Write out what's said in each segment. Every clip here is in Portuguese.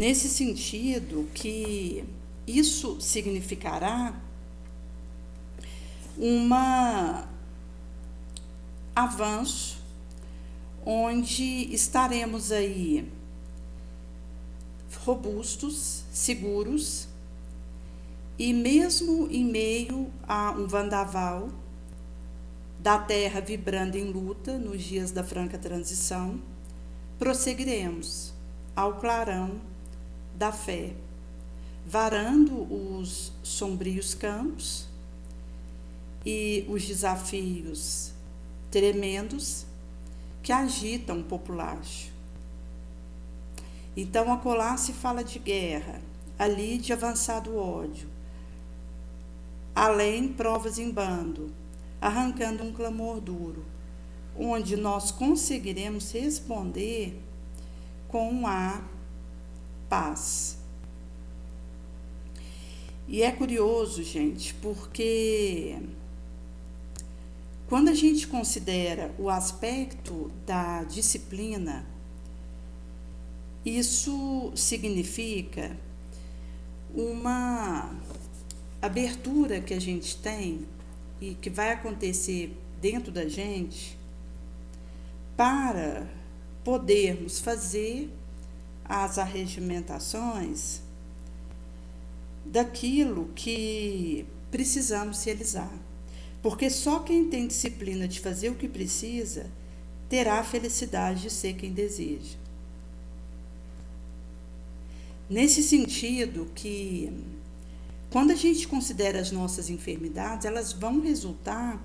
Nesse sentido que isso significará um avanço onde estaremos aí robustos, seguros, e mesmo em meio a um vendaval da terra vibrando em luta nos dias da franca transição, prosseguiremos ao clarão da fé, varando os sombrios campos e os desafios tremendos que agitam o populacho. Então, acolá se fala de guerra, ali de avançado ódio, além provas em bando, arrancando um clamor duro, onde nós conseguiremos responder com a paz. E é curioso, gente, porque quando a gente considera o aspecto da disciplina, isso significa uma abertura que a gente tem e que vai acontecer dentro da gente para podermos fazer as arregimentações daquilo que precisamos realizar. Porque só quem tem disciplina de fazer o que precisa terá a felicidade de ser quem deseja. Nesse sentido que, quando a gente considera as nossas enfermidades, elas vão resultar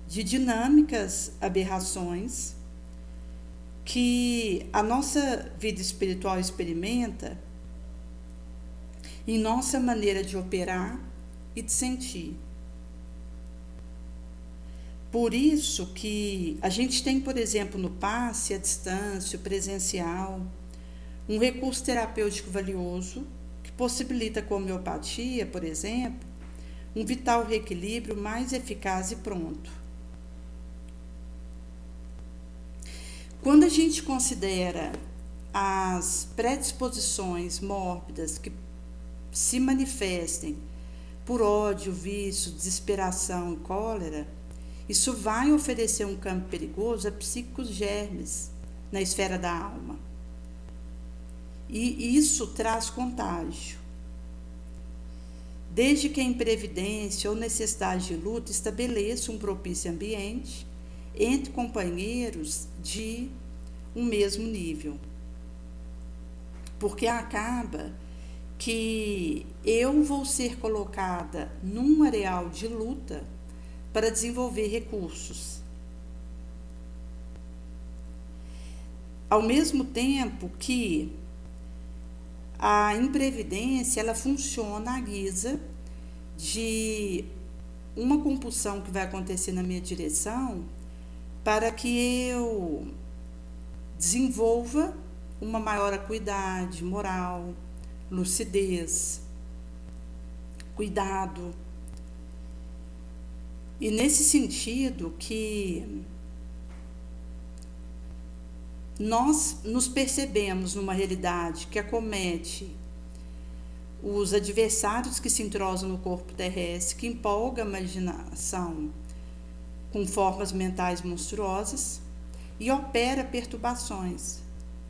de dinâmicas aberrações que a nossa vida espiritual experimenta em nossa maneira de operar e de sentir. Por isso que a gente tem, por exemplo, no passe, a distância, o presencial, um recurso terapêutico valioso que possibilita com a homeopatia, por exemplo, um vital reequilíbrio mais eficaz e pronto. Quando a gente considera as predisposições mórbidas que se manifestem por ódio, vício, desesperação e cólera, isso vai oferecer um campo perigoso a psíquicos germes na esfera da alma. E isso traz contágio. Desde que a imprevidência ou necessidade de luta estabeleça um propício ambiente entre companheiros de um mesmo nível. Porque acaba que eu vou ser colocada num areal de luta para desenvolver recursos. Ao mesmo tempo que a imprevidência, ela funciona à guisa de uma compulsão que vai acontecer na minha direção para que eu desenvolva uma maior acuidade moral, lucidez, cuidado. E nesse sentido que nós nos percebemos numa realidade que acomete os adversários que se entrosam no corpo terrestre, que empolga a imaginação com formas mentais monstruosas e opera perturbações,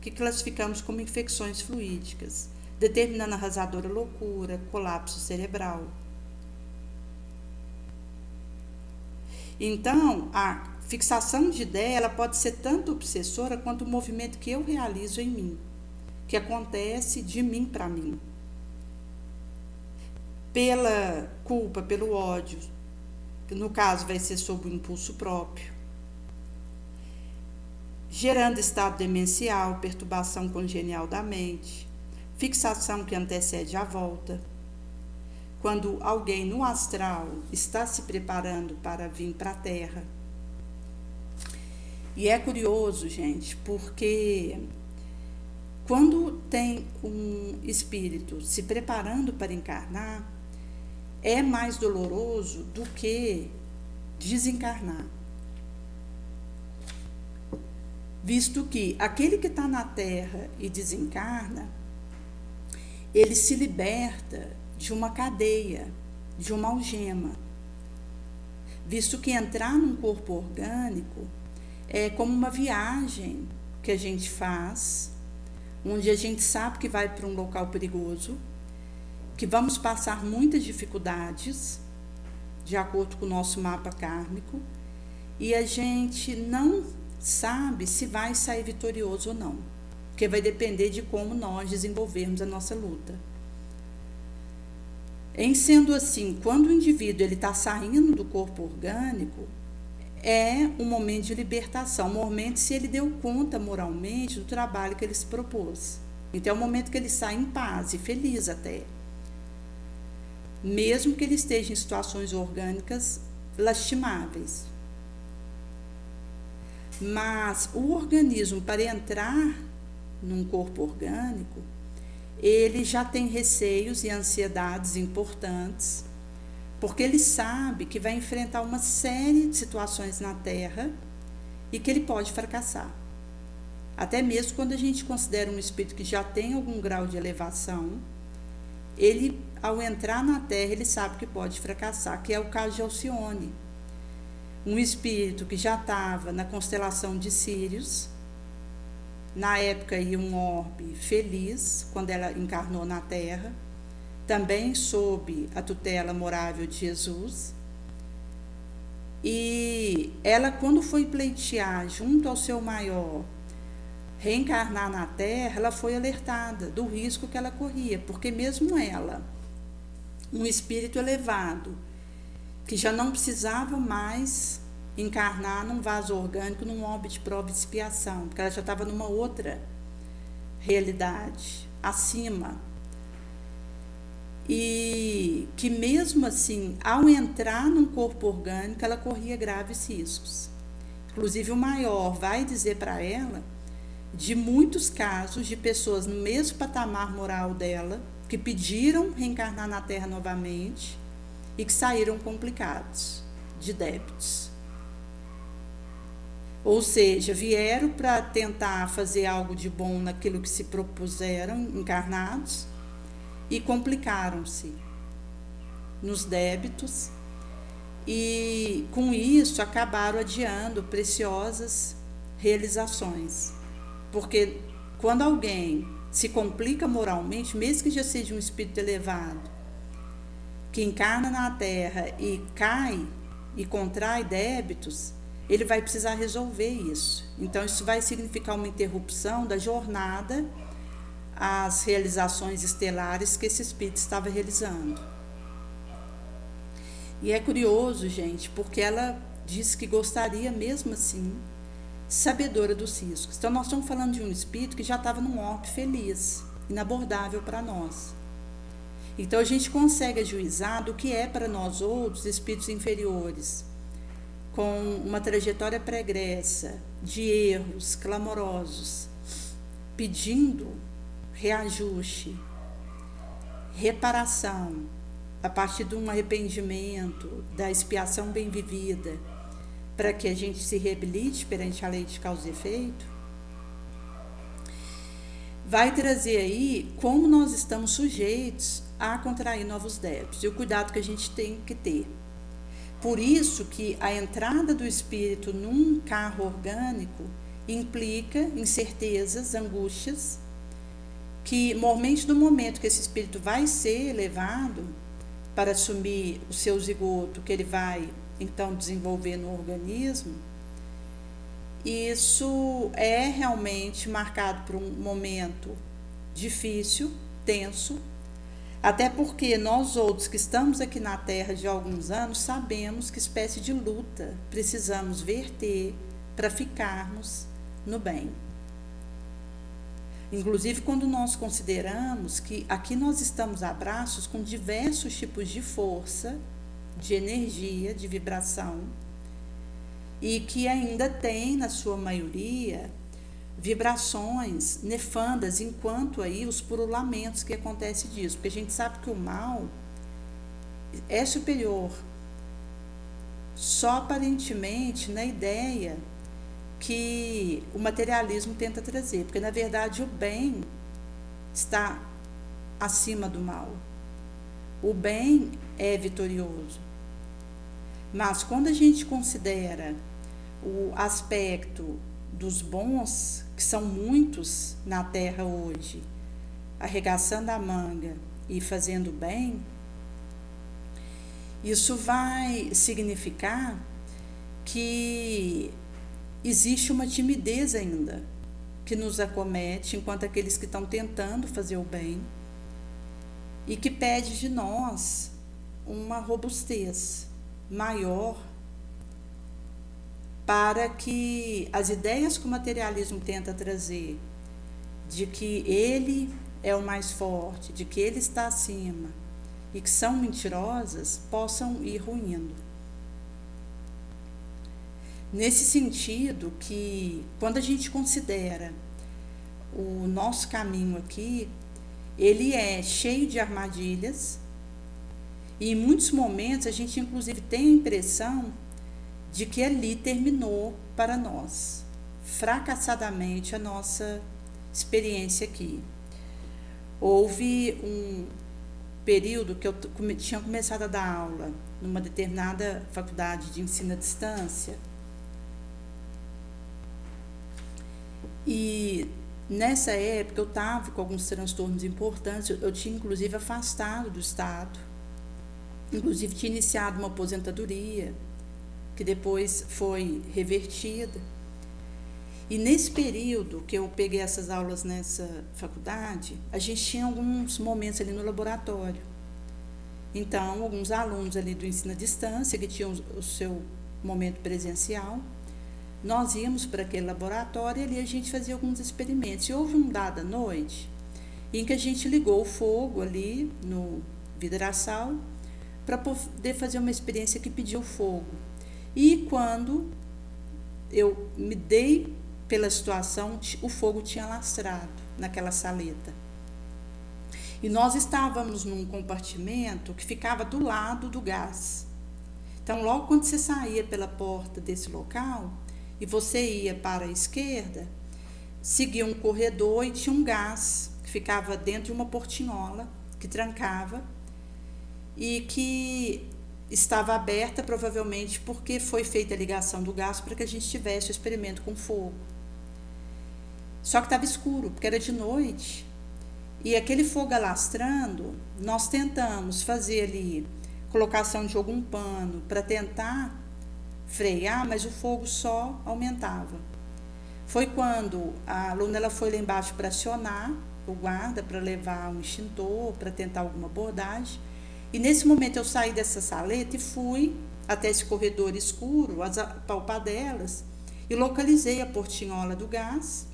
que classificamos como infecções fluídicas, determinando arrasadora loucura, colapso cerebral. Então, a fixação de ideia, ela pode ser tanto obsessora quanto o movimento que eu realizo em mim, que acontece de mim para mim. Pela culpa, pelo ódio, que no caso vai ser sob o impulso próprio, gerando estado demencial, perturbação congenial da mente, fixação que antecede a volta. Quando alguém no astral está se preparando para vir para a Terra. E é curioso, gente, porque quando tem um espírito se preparando para encarnar, é mais doloroso do que desencarnar. Visto que aquele que está na Terra e desencarna, ele se liberta de uma cadeia, de uma algema, visto que entrar num corpo orgânico é como uma viagem que a gente faz, onde a gente sabe que vai para um local perigoso, que vamos passar muitas dificuldades, de acordo com o nosso mapa kármico, e a gente não sabe se vai sair vitorioso ou não, porque vai depender de como nós desenvolvermos a nossa luta. Em sendo assim, quando o indivíduo está saindo do corpo orgânico, é um momento de libertação, um momento se ele deu conta moralmente do trabalho que ele se propôs. Então é um momento que ele sai em paz e feliz até. Mesmo que ele esteja em situações orgânicas lastimáveis. Mas o organismo, para entrar num corpo orgânico, ele já tem receios e ansiedades importantes, porque ele sabe que vai enfrentar uma série de situações na Terra e que ele pode fracassar. Até mesmo quando a gente considera um espírito que já tem algum grau de elevação, ele, ao entrar na Terra, ele sabe que pode fracassar, que é o caso de Alcione, um espírito que já estava na constelação de Sírius, na época ia um orbe feliz, quando ela encarnou na Terra, também sob a tutela morável de Jesus, e ela, quando foi pleitear junto ao seu maior reencarnar na Terra, ela foi alertada do risco que ela corria, porque mesmo ela, um espírito elevado, que já não precisava mais encarnar num vaso orgânico, num orbe de prova e expiação, porque ela já estava numa outra realidade, acima. E que mesmo assim, ao entrar num corpo orgânico, ela corria graves riscos. Inclusive o maior vai dizer para ela de muitos casos de pessoas no mesmo patamar moral dela, que pediram reencarnar na Terra novamente e que saíram complicados de débitos. Ou seja, vieram para tentar fazer algo de bom naquilo que se propuseram, encarnados, e complicaram-se nos débitos, e com isso acabaram adiando preciosas realizações. Porque quando alguém se complica moralmente, mesmo que já seja um espírito elevado, que encarna na Terra e cai e contrai débitos, ele vai precisar resolver isso. Então isso vai significar uma interrupção da jornada às realizações estelares que esse espírito estava realizando. E é curioso, gente, porque ela disse que gostaria mesmo assim, sabedora dos riscos. Então nós estamos falando de um espírito que já estava num orbe feliz, inabordável para nós. Então a gente consegue ajuizar do que é para nós outros espíritos inferiores, com uma trajetória pregressa de erros clamorosos, pedindo reajuste, reparação, a partir de um arrependimento, da expiação bem vivida, para que a gente se reabilite perante a lei de causa e efeito, vai trazer aí como nós estamos sujeitos a contrair novos débitos e o cuidado que a gente tem que ter. Por isso que a entrada do espírito num carro orgânico implica incertezas, angústias, que normalmente no momento que esse espírito vai ser elevado para assumir o seu zigoto, que ele vai então desenvolver no organismo, isso é realmente marcado por um momento difícil, tenso, até porque nós outros que estamos aqui na Terra de alguns anos sabemos que espécie de luta precisamos verter para ficarmos no bem. Inclusive quando nós consideramos que aqui nós estamos a braços com diversos tipos de força, de energia, de vibração, e que ainda tem, na sua maioria, vibrações nefandas, enquanto aí os purulamentos que acontecem disso, porque a gente sabe que o mal é superior, só aparentemente na ideia que o materialismo tenta trazer, porque na verdade o bem está acima do mal. O bem é vitorioso. Mas quando a gente considera o aspecto dos bons, que são muitos na Terra hoje, arregaçando a manga e fazendo bem, isso vai significar que existe uma timidez ainda que nos acomete enquanto aqueles que estão tentando fazer o bem e que pede de nós uma robustez maior para que as ideias que o materialismo tenta trazer de que ele é o mais forte, de que ele está acima e que são mentirosas, possam ir ruindo. Nesse sentido que, quando a gente considera o nosso caminho aqui, ele é cheio de armadilhas e em muitos momentos a gente inclusive tem a impressão de que ali terminou para nós, fracassadamente, a nossa experiência aqui. Houve um período que eu tinha começado a dar aula numa determinada faculdade de ensino à distância, e nessa época eu estava com alguns transtornos importantes, eu tinha inclusive afastado do Estado, inclusive tinha iniciado uma aposentadoria, que depois foi revertida. E nesse período que eu peguei essas aulas nessa faculdade, a gente tinha alguns momentos ali no laboratório. Então, alguns alunos ali do ensino à distância, que tinham o seu momento presencial, nós íamos para aquele laboratório e ali a gente fazia alguns experimentos. E houve uma dada noite em que a gente ligou o fogo ali no vidraçal para poder fazer uma experiência que pediu fogo. E quando eu me dei pela situação, o fogo tinha lastrado naquela saleta. E nós estávamos num compartimento que ficava do lado do gás. Então, logo quando você saía pela porta desse local e você ia para a esquerda, seguia um corredor e tinha um gás que ficava dentro de uma portinhola que trancava e que estava aberta provavelmente porque foi feita a ligação do gás para que a gente tivesse o experimento com fogo. Só que estava escuro, porque era de noite. E aquele fogo alastrando, nós tentamos fazer ali colocação de algum pano para tentar frear, mas o fogo só aumentava. Foi quando a aluna ela foi lá embaixo para acionar o guarda, para levar um extintor, para tentar alguma abordagem. E nesse momento eu saí dessa saleta e fui até esse corredor escuro, as apalpadelas, e localizei a portinhola do gás,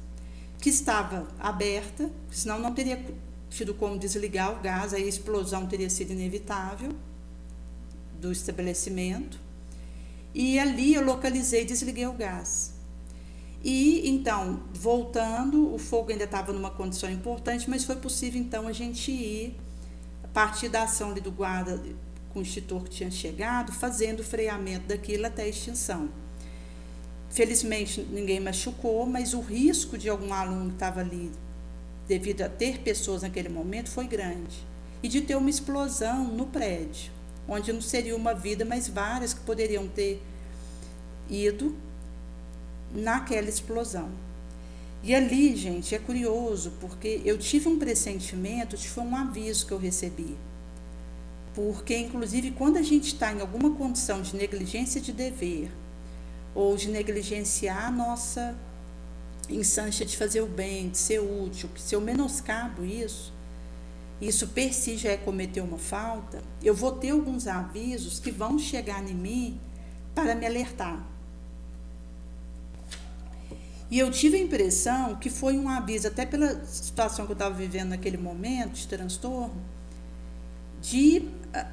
que estava aberta, senão não teria tido como desligar o gás, aí a explosão teria sido inevitável do estabelecimento. E ali eu localizei e desliguei o gás. E então, voltando, o fogo ainda estava numa condição importante, mas foi possível então a gente ir, a partir da ação ali do guarda com o extintor que tinha chegado, fazendo o freamento daquilo até a extinção. Felizmente ninguém machucou, mas o risco de algum aluno que estava ali, devido a ter pessoas naquele momento, foi grande. E de ter uma explosão no prédio, onde não seria uma vida, mas várias que poderiam ter ido naquela explosão. E ali, gente, é curioso, porque eu tive um pressentimento, foi um aviso que eu recebi. Porque, inclusive, quando a gente está em alguma condição de negligência de dever, ou de negligenciar a nossa instância de fazer o bem, de ser útil, que se eu menoscabo isso per si já é cometer uma falta, eu vou ter alguns avisos que vão chegar em mim para me alertar. E eu tive a impressão que foi um aviso, até pela situação que eu estava vivendo naquele momento, de transtorno, de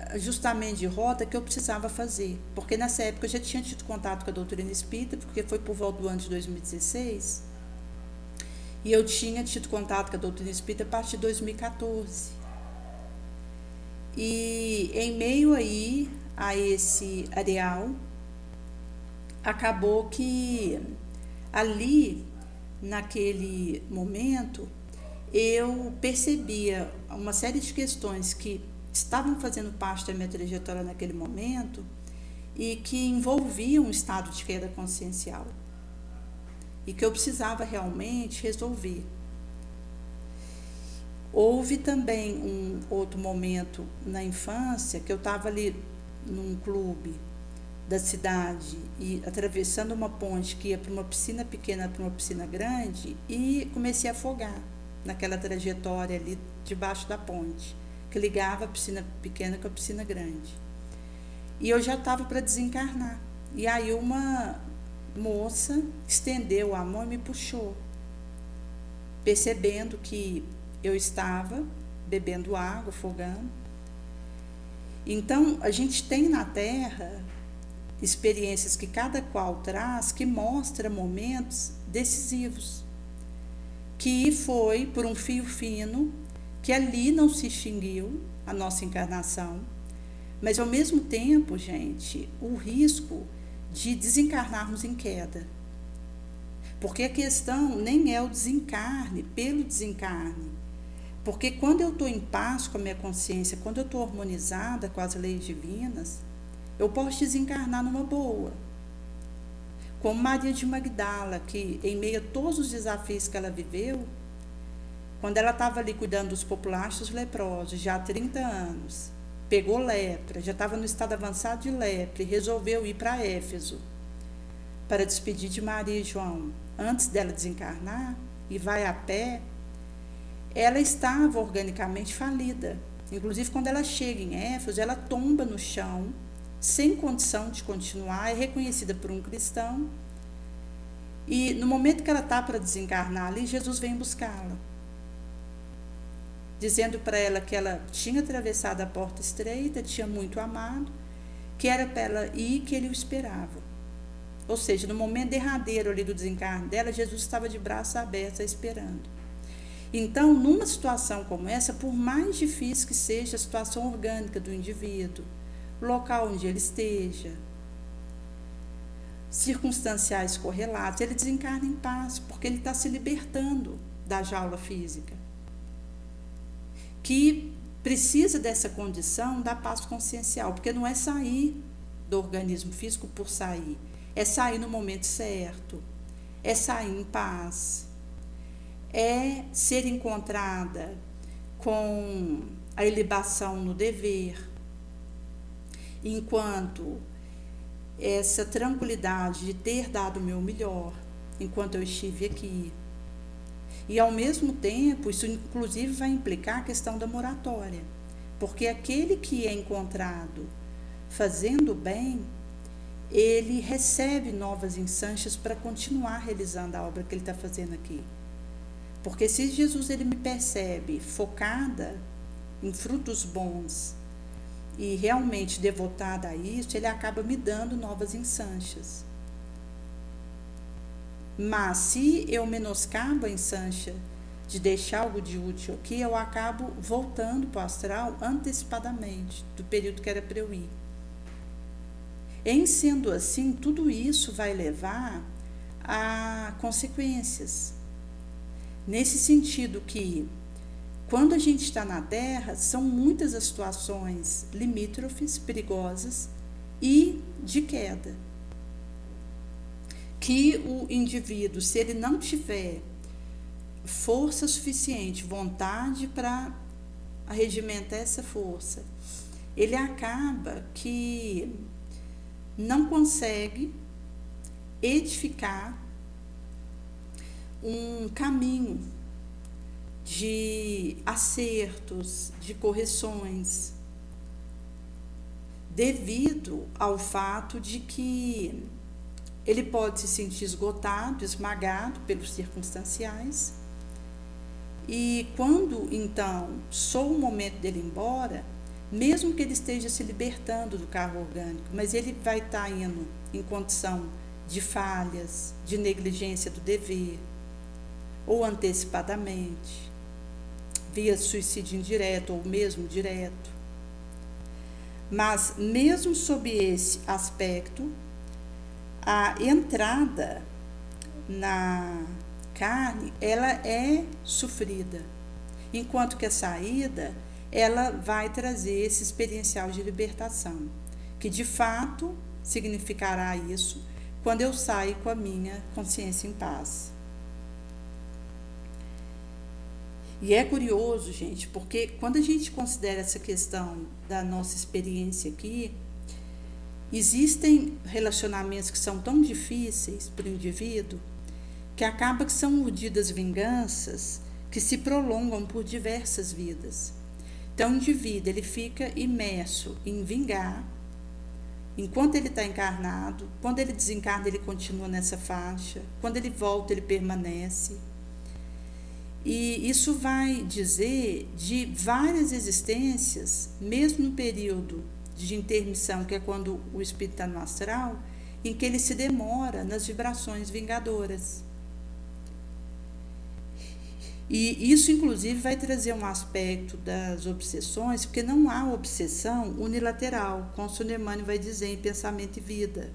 ajustamento de rota que eu precisava fazer. Porque nessa época eu já tinha tido contato com a doutrina espírita, porque foi por volta do ano de 2016, e eu tinha tido contato com a doutrina espírita a partir de 2014. E em meio aí a esse areal, acabou que ali, naquele momento, eu percebia uma série de questões que estavam fazendo parte da minha trajetória naquele momento e que envolviam um estado de queda consciencial e que eu precisava realmente resolver. Houve também um outro momento na infância que eu estava ali num clube da cidade e atravessando uma ponte que ia para uma piscina pequena para uma piscina grande e comecei a afogar naquela trajetória ali debaixo da ponte, que ligava a piscina pequena com a piscina grande. E eu já estava para desencarnar. E aí uma moça estendeu a mão e me puxou, percebendo que eu estava bebendo água, afogando. Então, a gente tem na Terra experiências que cada qual traz, que mostra momentos decisivos, que foi por um fio fino, que ali não se extinguiu a nossa encarnação, mas ao mesmo tempo, gente, o risco de desencarnarmos em queda. Porque a questão nem é o desencarne pelo desencarne. Porque quando eu estou em paz com a minha consciência, quando eu estou harmonizada com as leis divinas, eu posso desencarnar numa boa. Como Maria de Magdala, que em meio a todos os desafios que ela viveu, quando ela estava ali cuidando dos populares leprosos, já há 30 anos, pegou lepra, já estava no estado avançado de lepra e resolveu ir para Éfeso para despedir de Maria e João antes dela desencarnar, e vai a pé, ela estava organicamente falida. Inclusive, quando ela chega em Éfeso, ela tomba no chão, sem condição de continuar, é reconhecida por um cristão, e no momento que ela está para desencarnar ali, Jesus vem buscá-la, dizendo para ela que ela tinha atravessado a porta estreita, tinha muito amado, que era para ela ir, que ele o esperava. Ou seja, no momento derradeiro ali do desencarne dela, Jesus estava de braços abertos esperando. Então, numa situação como essa, por mais difícil que seja a situação orgânica do indivíduo, o local onde ele esteja, circunstanciais correlatos, ele desencarna em paz, porque ele está se libertando da jaula física, que precisa dessa condição da paz consciencial, porque não é sair do organismo físico por sair, é sair no momento certo, é sair em paz, é ser encontrada com a ilibação no dever, enquanto essa tranquilidade de ter dado o meu melhor enquanto eu estive aqui. E ao mesmo tempo, isso inclusive vai implicar a questão da moratória, porque aquele que é encontrado fazendo bem, ele recebe novas instâncias para continuar realizando a obra que ele está fazendo aqui. Porque se Jesus ele me percebe focada em frutos bons e realmente devotada a isso, ele acaba me dando novas instâncias. Mas se eu menoscabo a instância de deixar algo de útil aqui, eu acabo voltando para o astral antecipadamente do período que era para eu ir. Em sendo assim, tudo isso vai levar a consequências. Nesse sentido que, quando a gente está na Terra, são muitas as situações limítrofes, perigosas e de queda. Que o indivíduo, se ele não tiver força suficiente, vontade para arregimentar essa força, ele acaba que não consegue edificar um caminho de acertos, de correções, devido ao fato de que ele pode se sentir esgotado, esmagado pelos circunstanciais, e quando então sou o momento dele ir embora, mesmo que ele esteja se libertando do carro orgânico, mas ele vai estar indo em condição de falhas, de negligência do dever, ou antecipadamente, via suicídio indireto ou mesmo direto. Mas mesmo sob esse aspecto, a entrada na carne, ela é sofrida, enquanto que a saída, ela vai trazer esse experiencial de libertação, que de fato significará isso quando eu saio com a minha consciência em paz. E é curioso, gente, porque quando a gente considera essa questão da nossa experiência aqui, existem relacionamentos que são tão difíceis para o indivíduo que acaba que são urdidas vinganças que se prolongam por diversas vidas. Então, o indivíduo ele fica imerso em vingar enquanto ele está encarnado. Quando ele desencarna, ele continua nessa faixa. Quando ele volta, ele permanece. E isso vai dizer de várias existências, mesmo no período de intermissão, que é quando o espírito está no astral, em que ele se demora nas vibrações vingadoras. E isso, inclusive, vai trazer um aspecto das obsessões, porque não há obsessão unilateral, como Sunemani vai dizer em Pensamento e Vida.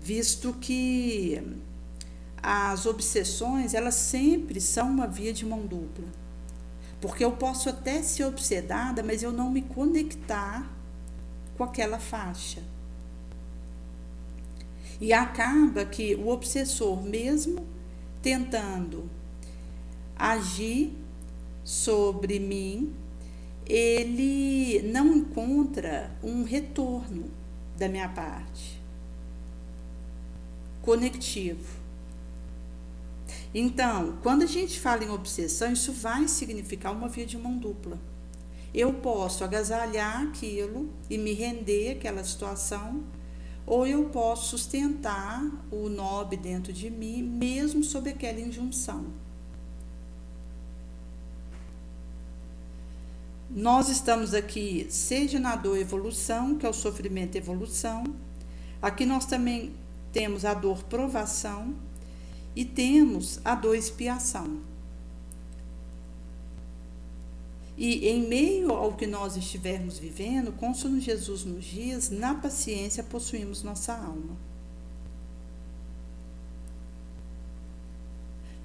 Visto que as obsessões, elas sempre são uma via de mão dupla. Porque eu posso até ser obsedada, mas eu não me conectar com aquela faixa. E acaba que o obsessor, mesmo tentando agir sobre mim, ele não encontra um retorno da minha parte conectivo. Então, quando a gente fala em obsessão, isso vai significar uma via de mão dupla. Eu posso agasalhar aquilo e me render àquela situação, ou eu posso sustentar o nobre dentro de mim, mesmo sob aquela injunção. Nós estamos aqui, seja na dor evolução, que é o sofrimento evolução. Aqui nós também temos a dor provação e temos a dor expiação. E em meio ao que nós estivermos vivendo, consoante Jesus nos diz, na paciência possuímos nossa alma.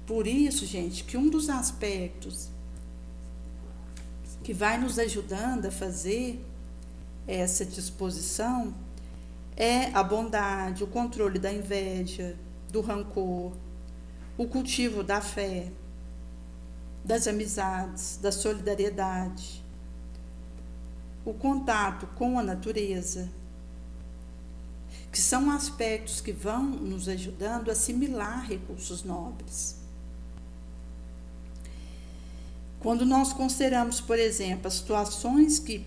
Por isso, gente, que um dos aspectos que vai nos ajudando a fazer essa disposição é a bondade, o controle da inveja, do rancor, o cultivo da fé, das amizades, da solidariedade, o contato com a natureza, que são aspectos que vão nos ajudando a assimilar recursos nobres. Quando nós consideramos, por exemplo, as situações que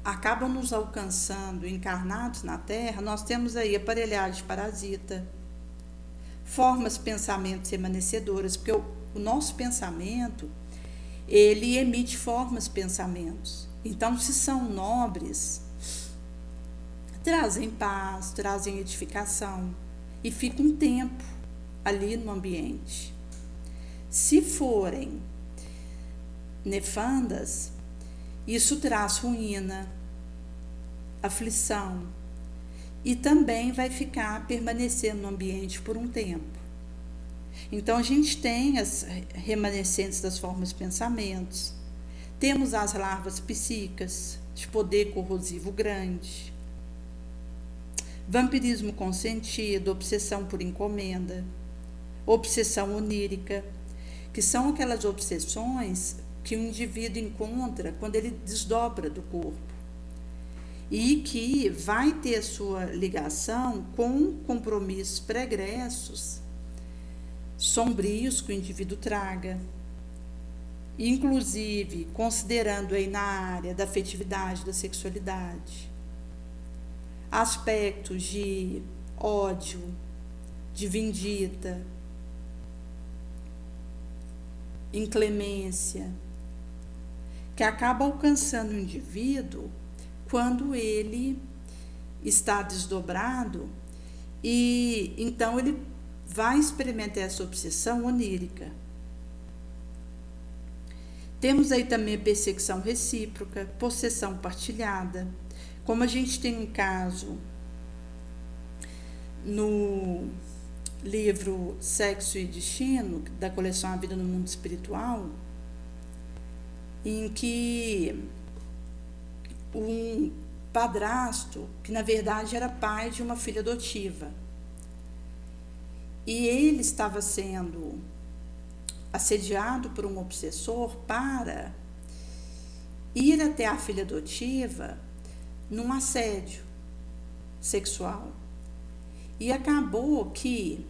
acabam nos alcançando encarnados na Terra, nós temos aí aparelhagem parasita, formas, pensamentos emanecedoras, porque o nosso pensamento, ele emite formas, pensamentos. Então, se são nobres, trazem paz, trazem edificação e fica um tempo ali no ambiente. Se forem nefandas, isso traz ruína, aflição e também vai ficar permanecendo no ambiente por um tempo. Então, a gente tem as remanescentes das formas de pensamentos, temos as larvas psíquicas, de poder corrosivo grande, vampirismo consentido, obsessão por encomenda, obsessão onírica, que são aquelas obsessões que o indivíduo encontra quando ele desdobra do corpo e que vai ter sua ligação com compromissos pregressos sombrios que o indivíduo traga, inclusive considerando aí na área da afetividade, da sexualidade, aspectos de ódio, de vindita, inclemência, que acaba alcançando o indivíduo quando ele está desdobrado e então ele vai experimentar essa obsessão onírica. Temos aí também a perseguição recíproca, possessão partilhada. Como a gente tem um caso no livro Sexo e Destino, da coleção A Vida no Mundo Espiritual, em que um padrasto, que na verdade era pai de uma filha adotiva, e ele estava sendo assediado por um obsessor para ir até a filha adotiva num assédio sexual. E acabou que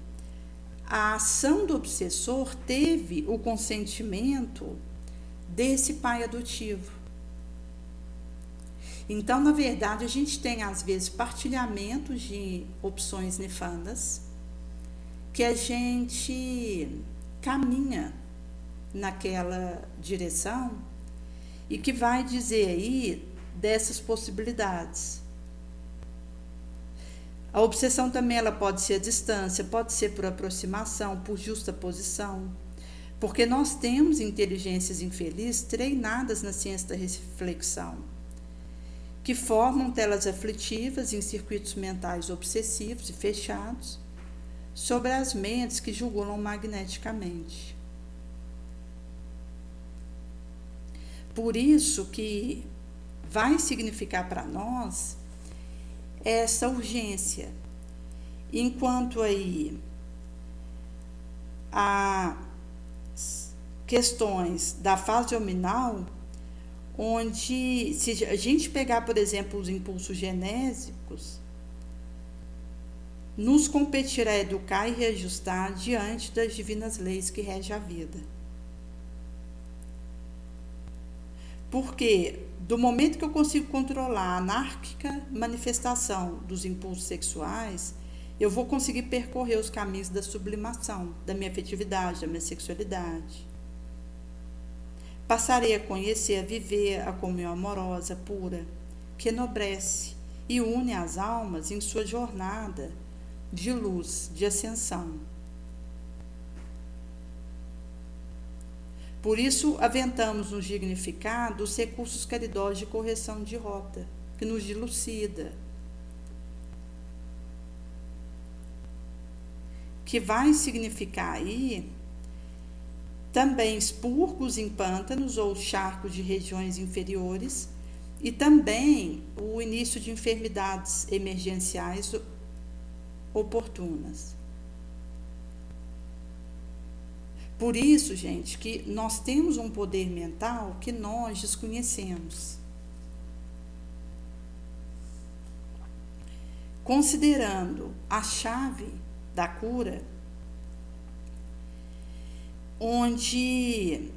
a ação do obsessor teve o consentimento desse pai adotivo. Então, na verdade, a gente tem, às vezes, partilhamentos de opções nefandas que a gente caminha naquela direção e que vai dizer aí dessas possibilidades. A obsessão também ela pode ser a distância, pode ser por aproximação, por justaposição, porque nós temos inteligências infelizes treinadas na ciência da reflexão, que formam telas aflitivas em circuitos mentais obsessivos e fechados sobre as mentes que julgam magneticamente. Por isso que vai significar para nós essa urgência, enquanto aí há questões da fase hominal, onde se a gente pegar, por exemplo, os impulsos genésicos, nos competirá educar e reajustar diante das divinas leis que regem a vida. Porque do momento que eu consigo controlar a anárquica manifestação dos impulsos sexuais, eu vou conseguir percorrer os caminhos da sublimação, da minha afetividade, da minha sexualidade. Passarei a conhecer, a viver a comunhão amorosa, pura, que enobrece e une as almas em sua jornada de luz, de ascensão. Por isso, aventamos nos dignificar dos recursos caridosos de correção de rota, que nos dilucida, que vai significar aí também expurgos em pântanos ou charcos de regiões inferiores e também o início de enfermidades emergenciais oportunas. Por isso, gente, que nós temos um poder mental que nós desconhecemos. Considerando a chave da cura, onde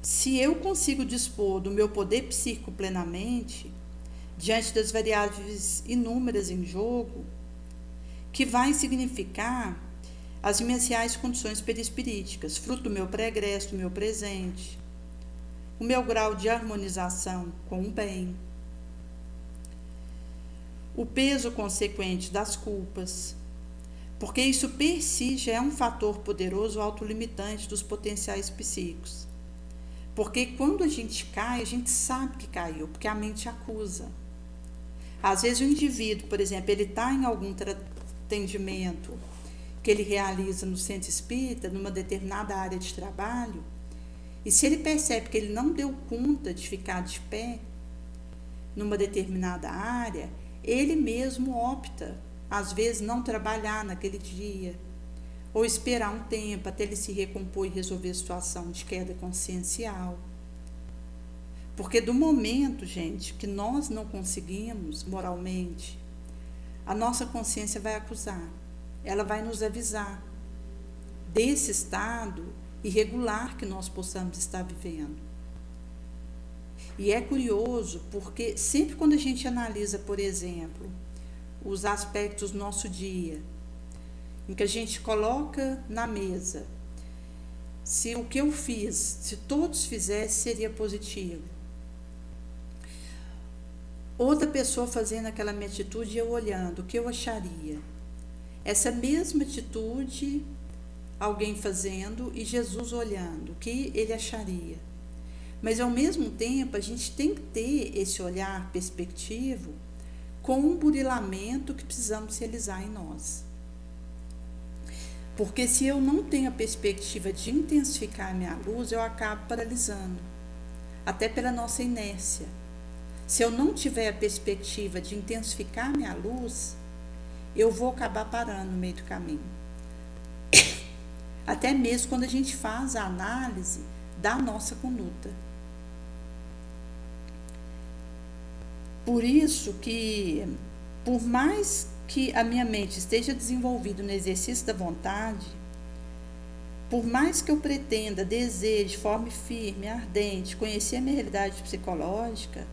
se eu consigo dispor do meu poder psíquico plenamente, diante das variáveis inúmeras em jogo, que vai significar as minhas reais condições perispiríticas, fruto do meu pregresso, do meu presente, o meu grau de harmonização com o bem, o peso consequente das culpas, porque isso per si já é um fator poderoso autolimitante dos potenciais psíquicos. Porque quando a gente cai, a gente sabe que caiu, porque a mente acusa. Às vezes o indivíduo, por exemplo, ele está em algum atendimento que ele realiza no centro espírita, numa determinada área de trabalho, e se ele percebe que ele não deu conta de ficar de pé numa determinada área, ele mesmo opta, às vezes, não trabalhar naquele dia, ou esperar um tempo até ele se recompor e resolver a situação de queda consciencial. Porque do momento, gente, que nós não conseguimos moralmente, a nossa consciência vai acusar. Ela vai nos avisar desse estado irregular que nós possamos estar vivendo. E é curioso porque sempre quando a gente analisa, por exemplo, os aspectos do nosso dia, em que a gente coloca na mesa, se o que eu fiz, se todos fizessem, seria positivo. Outra pessoa fazendo aquela minha atitude e eu olhando, o que eu acharia? Essa mesma atitude, alguém fazendo e Jesus olhando, o que ele acharia? Mas ao mesmo tempo a gente tem que ter esse olhar perspectivo com um burilamento que precisamos realizar em nós. Porque se eu não tenho a perspectiva de intensificar a minha luz, eu acabo paralisando, até pela nossa inércia. Se eu não tiver a perspectiva de intensificar a minha luz, eu vou acabar parando no meio do caminho. Até mesmo quando a gente faz a análise da nossa conduta. Por isso que, por mais que a minha mente esteja desenvolvida no exercício da vontade, por mais que eu pretenda, deseje, de forma firme, ardente, conhecer a minha realidade psicológica,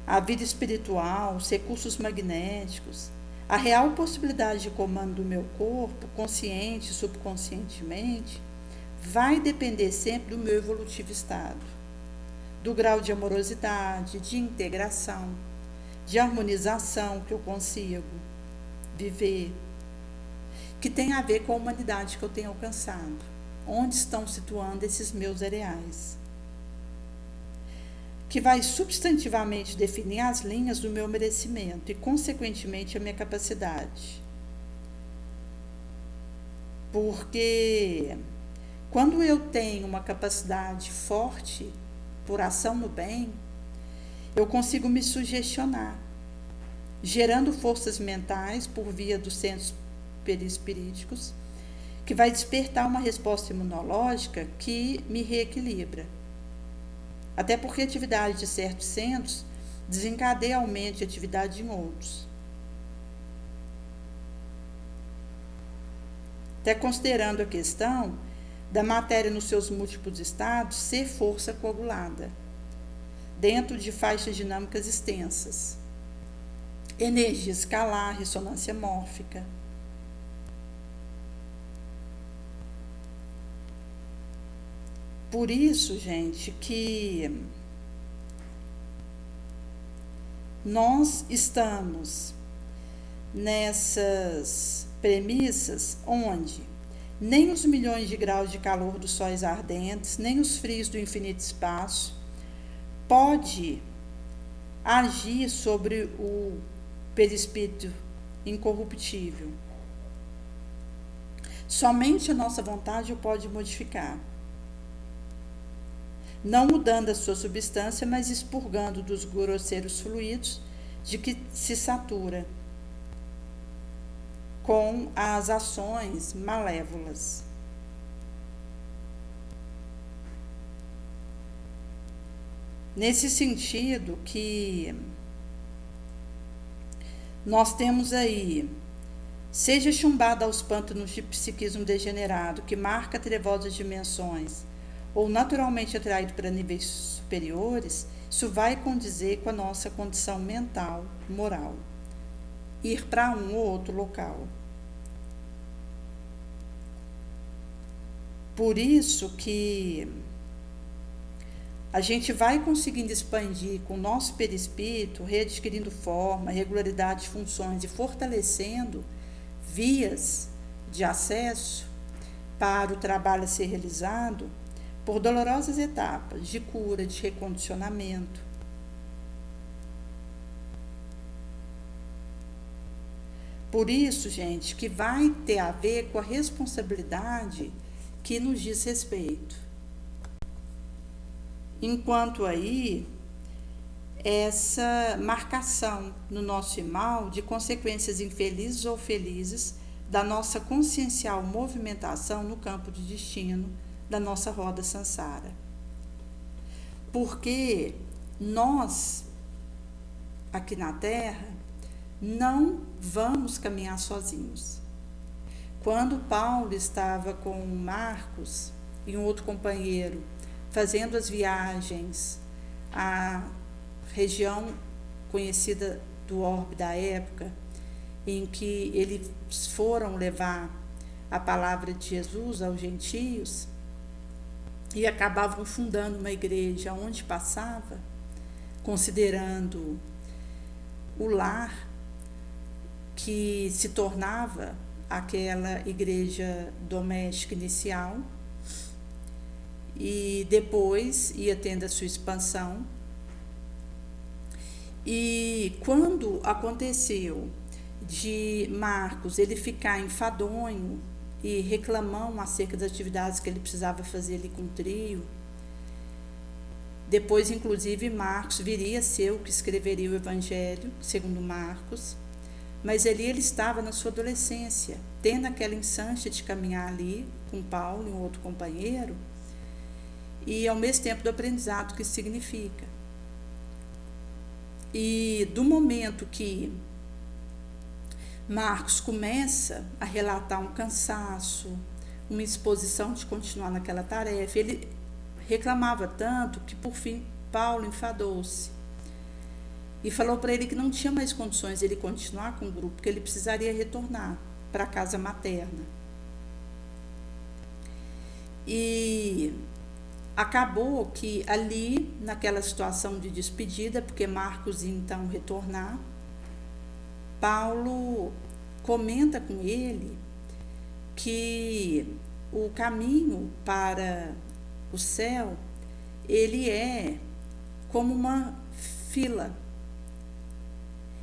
a vida espiritual, os recursos magnéticos, a real possibilidade de comando do meu corpo, consciente e subconscientemente, vai depender sempre do meu evolutivo estado, do grau de amorosidade, de integração, de harmonização que eu consigo viver, que tem a ver com a humanidade que eu tenho alcançado, onde estão situando esses meus areais, que vai substantivamente definir as linhas do meu merecimento e, consequentemente, a minha capacidade. Porque quando eu tenho uma capacidade forte por ação no bem, eu consigo me sugestionar, gerando forças mentais por via dos centros perispiríticos, que vai despertar uma resposta imunológica que me reequilibra. Até porque a atividade de certos centros desencadeia aumento de atividade em outros. Até considerando a questão da matéria nos seus múltiplos estados ser força coagulada, dentro de faixas dinâmicas extensas, energia escalar, ressonância mórfica. Por isso, gente, que nós estamos nessas premissas onde nem os milhões de graus de calor dos sóis ardentes, nem os frios do infinito espaço pode agir sobre o perispírito incorruptível. Somente a nossa vontade o pode modificar, não mudando a sua substância, mas expurgando dos grosseiros fluidos de que se satura com as ações malévolas. Nesse sentido que nós temos aí, seja chumbada aos pântanos de psiquismo degenerado, que marca trevosas dimensões, ou naturalmente atraído para níveis superiores, isso vai condizer com a nossa condição mental, moral. Ir para um ou outro local. Por isso que a gente vai conseguindo expandir com o nosso perispírito, readquirindo forma, regularidade de funções e fortalecendo vias de acesso para o trabalho a ser realizado por dolorosas etapas de cura, de recondicionamento. Por isso, gente, que vai ter a ver com a responsabilidade que nos diz respeito. Enquanto aí, essa marcação no nosso mal de consequências infelizes ou felizes da nossa consciencial movimentação no campo de destino da nossa roda sansara. Porque nós, aqui na Terra, não vamos caminhar sozinhos. Quando Paulo estava com Marcos e um outro companheiro fazendo as viagens à região conhecida do orbe da época, em que eles foram levar a palavra de Jesus aos gentios e acabavam fundando uma igreja onde passava, considerando o lar que se tornava aquela igreja doméstica inicial e depois ia tendo a sua expansão. E quando aconteceu de Marcos ele ficar enfadonho e reclamão acerca das atividades que ele precisava fazer ali com o trio. Depois, inclusive, Marcos viria a ser o que escreveria o Evangelho, segundo Marcos, mas ali ele estava na sua adolescência, tendo aquela insância de caminhar ali com Paulo e um outro companheiro, e ao mesmo tempo do aprendizado que isso significa. E do momento que Marcos começa a relatar um cansaço, uma exposição de continuar naquela tarefa, ele reclamava tanto que por fim Paulo enfadou-se e falou para ele que não tinha mais condições de ele continuar com o grupo, que ele precisaria retornar para a casa materna. E acabou que ali, naquela situação de despedida, porque Marcos ia então retornar, Paulo comenta com ele que o caminho para o céu, ele é como uma fila,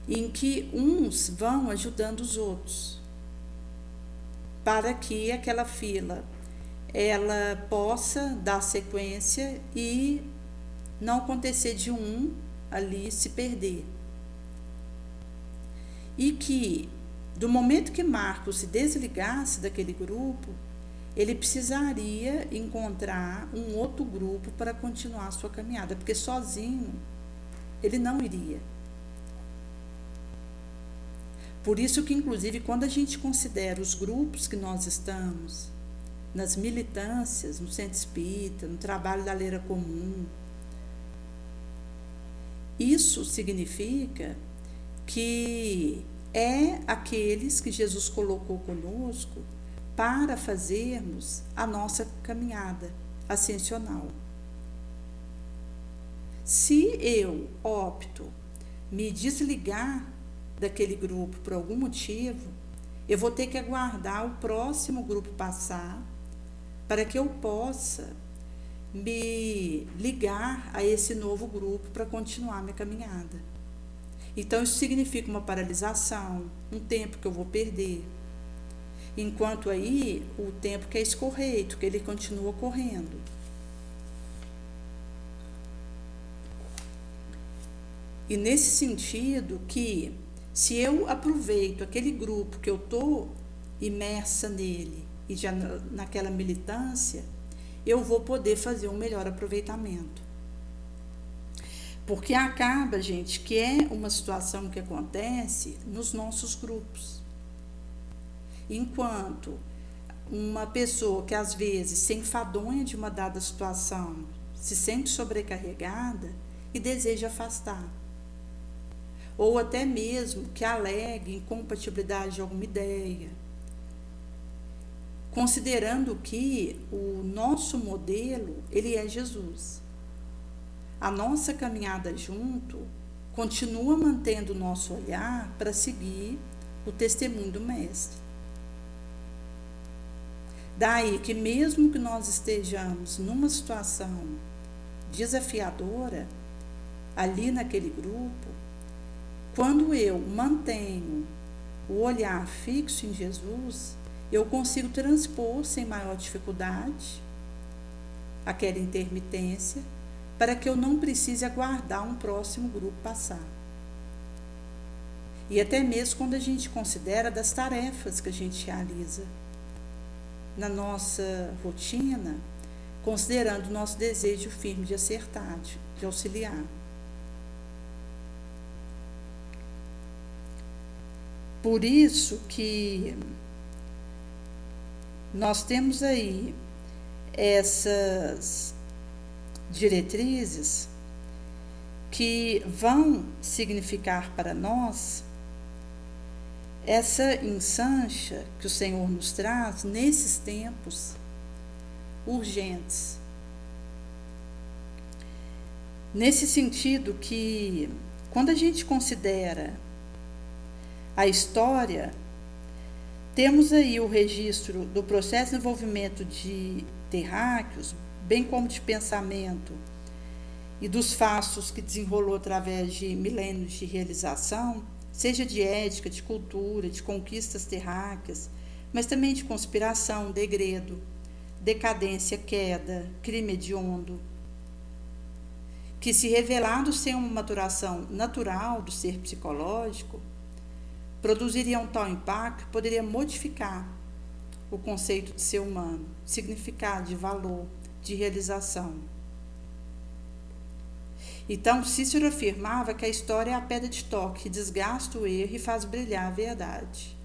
em que uns vão ajudando os outros, para que aquela fila ela possa dar sequência e não acontecer de um ali se perder. E que, do momento que Marcos se desligasse daquele grupo, ele precisaria encontrar um outro grupo para continuar a sua caminhada, porque sozinho ele não iria. Por isso que, inclusive, quando a gente considera os grupos que nós estamos, nas militâncias, no Centro Espírita, no trabalho da Leira Comum, isso significa que é aqueles que Jesus colocou conosco para fazermos a nossa caminhada ascensional. Se eu opto me desligar daquele grupo por algum motivo, eu vou ter que aguardar o próximo grupo passar para que eu possa me ligar a esse novo grupo para continuar minha caminhada. Então, isso significa uma paralisação, um tempo que eu vou perder. Enquanto aí, o tempo que é escorreito, que ele continua correndo. E nesse sentido que, se eu aproveito aquele grupo que eu estou imersa nele, e já naquela militância, eu vou poder fazer um melhor aproveitamento. Porque acaba, gente, que é uma situação que acontece nos nossos grupos. Enquanto uma pessoa que às vezes se enfadonha de uma dada situação, se sente sobrecarregada e deseja afastar. Ou até mesmo que alegue incompatibilidade de alguma ideia, considerando que o nosso modelo, ele é Jesus. A nossa caminhada junto continua mantendo o nosso olhar para seguir o testemunho do Mestre. Daí que mesmo que nós estejamos numa situação desafiadora, ali naquele grupo, quando eu mantenho o olhar fixo em Jesus, eu consigo transpor sem maior dificuldade aquela intermitência, para que eu não precise aguardar um próximo grupo passar. E até mesmo quando a gente considera das tarefas que a gente realiza na nossa rotina, considerando o nosso desejo firme de acertar, de auxiliar. Por isso que nós temos aí essas diretrizes que vão significar para nós essa ensancha que o Senhor nos traz nesses tempos urgentes. Nesse sentido que, quando a gente considera a história, temos aí o registro do processo de desenvolvimento de terráqueos, bem como de pensamento, e dos fatos que desenrolou através de milênios de realização, seja de ética, de cultura, de conquistas terráqueas, mas também de conspiração, degredo, decadência, queda, crime hediondo, que, se revelado sem uma maturação natural do ser psicológico, produziria um tal impacto que poderia modificar o conceito de ser humano, significado, de valor, de realização. Então, Cícero afirmava que a história é a pedra de toque que desgasta o erro e faz brilhar a verdade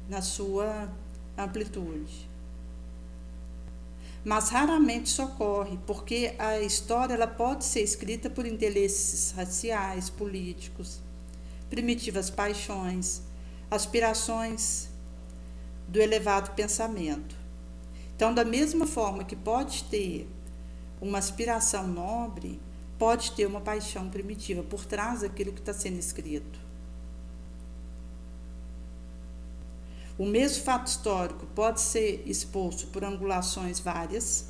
na sua amplitude. Mas raramente isso ocorre, porque a história ela pode ser escrita por interesses raciais, políticos, primitivas paixões, aspirações do elevado pensamento. Então, da mesma forma que pode ter uma aspiração nobre, pode ter uma paixão primitiva por trás daquilo que está sendo escrito. O mesmo fato histórico pode ser exposto por angulações várias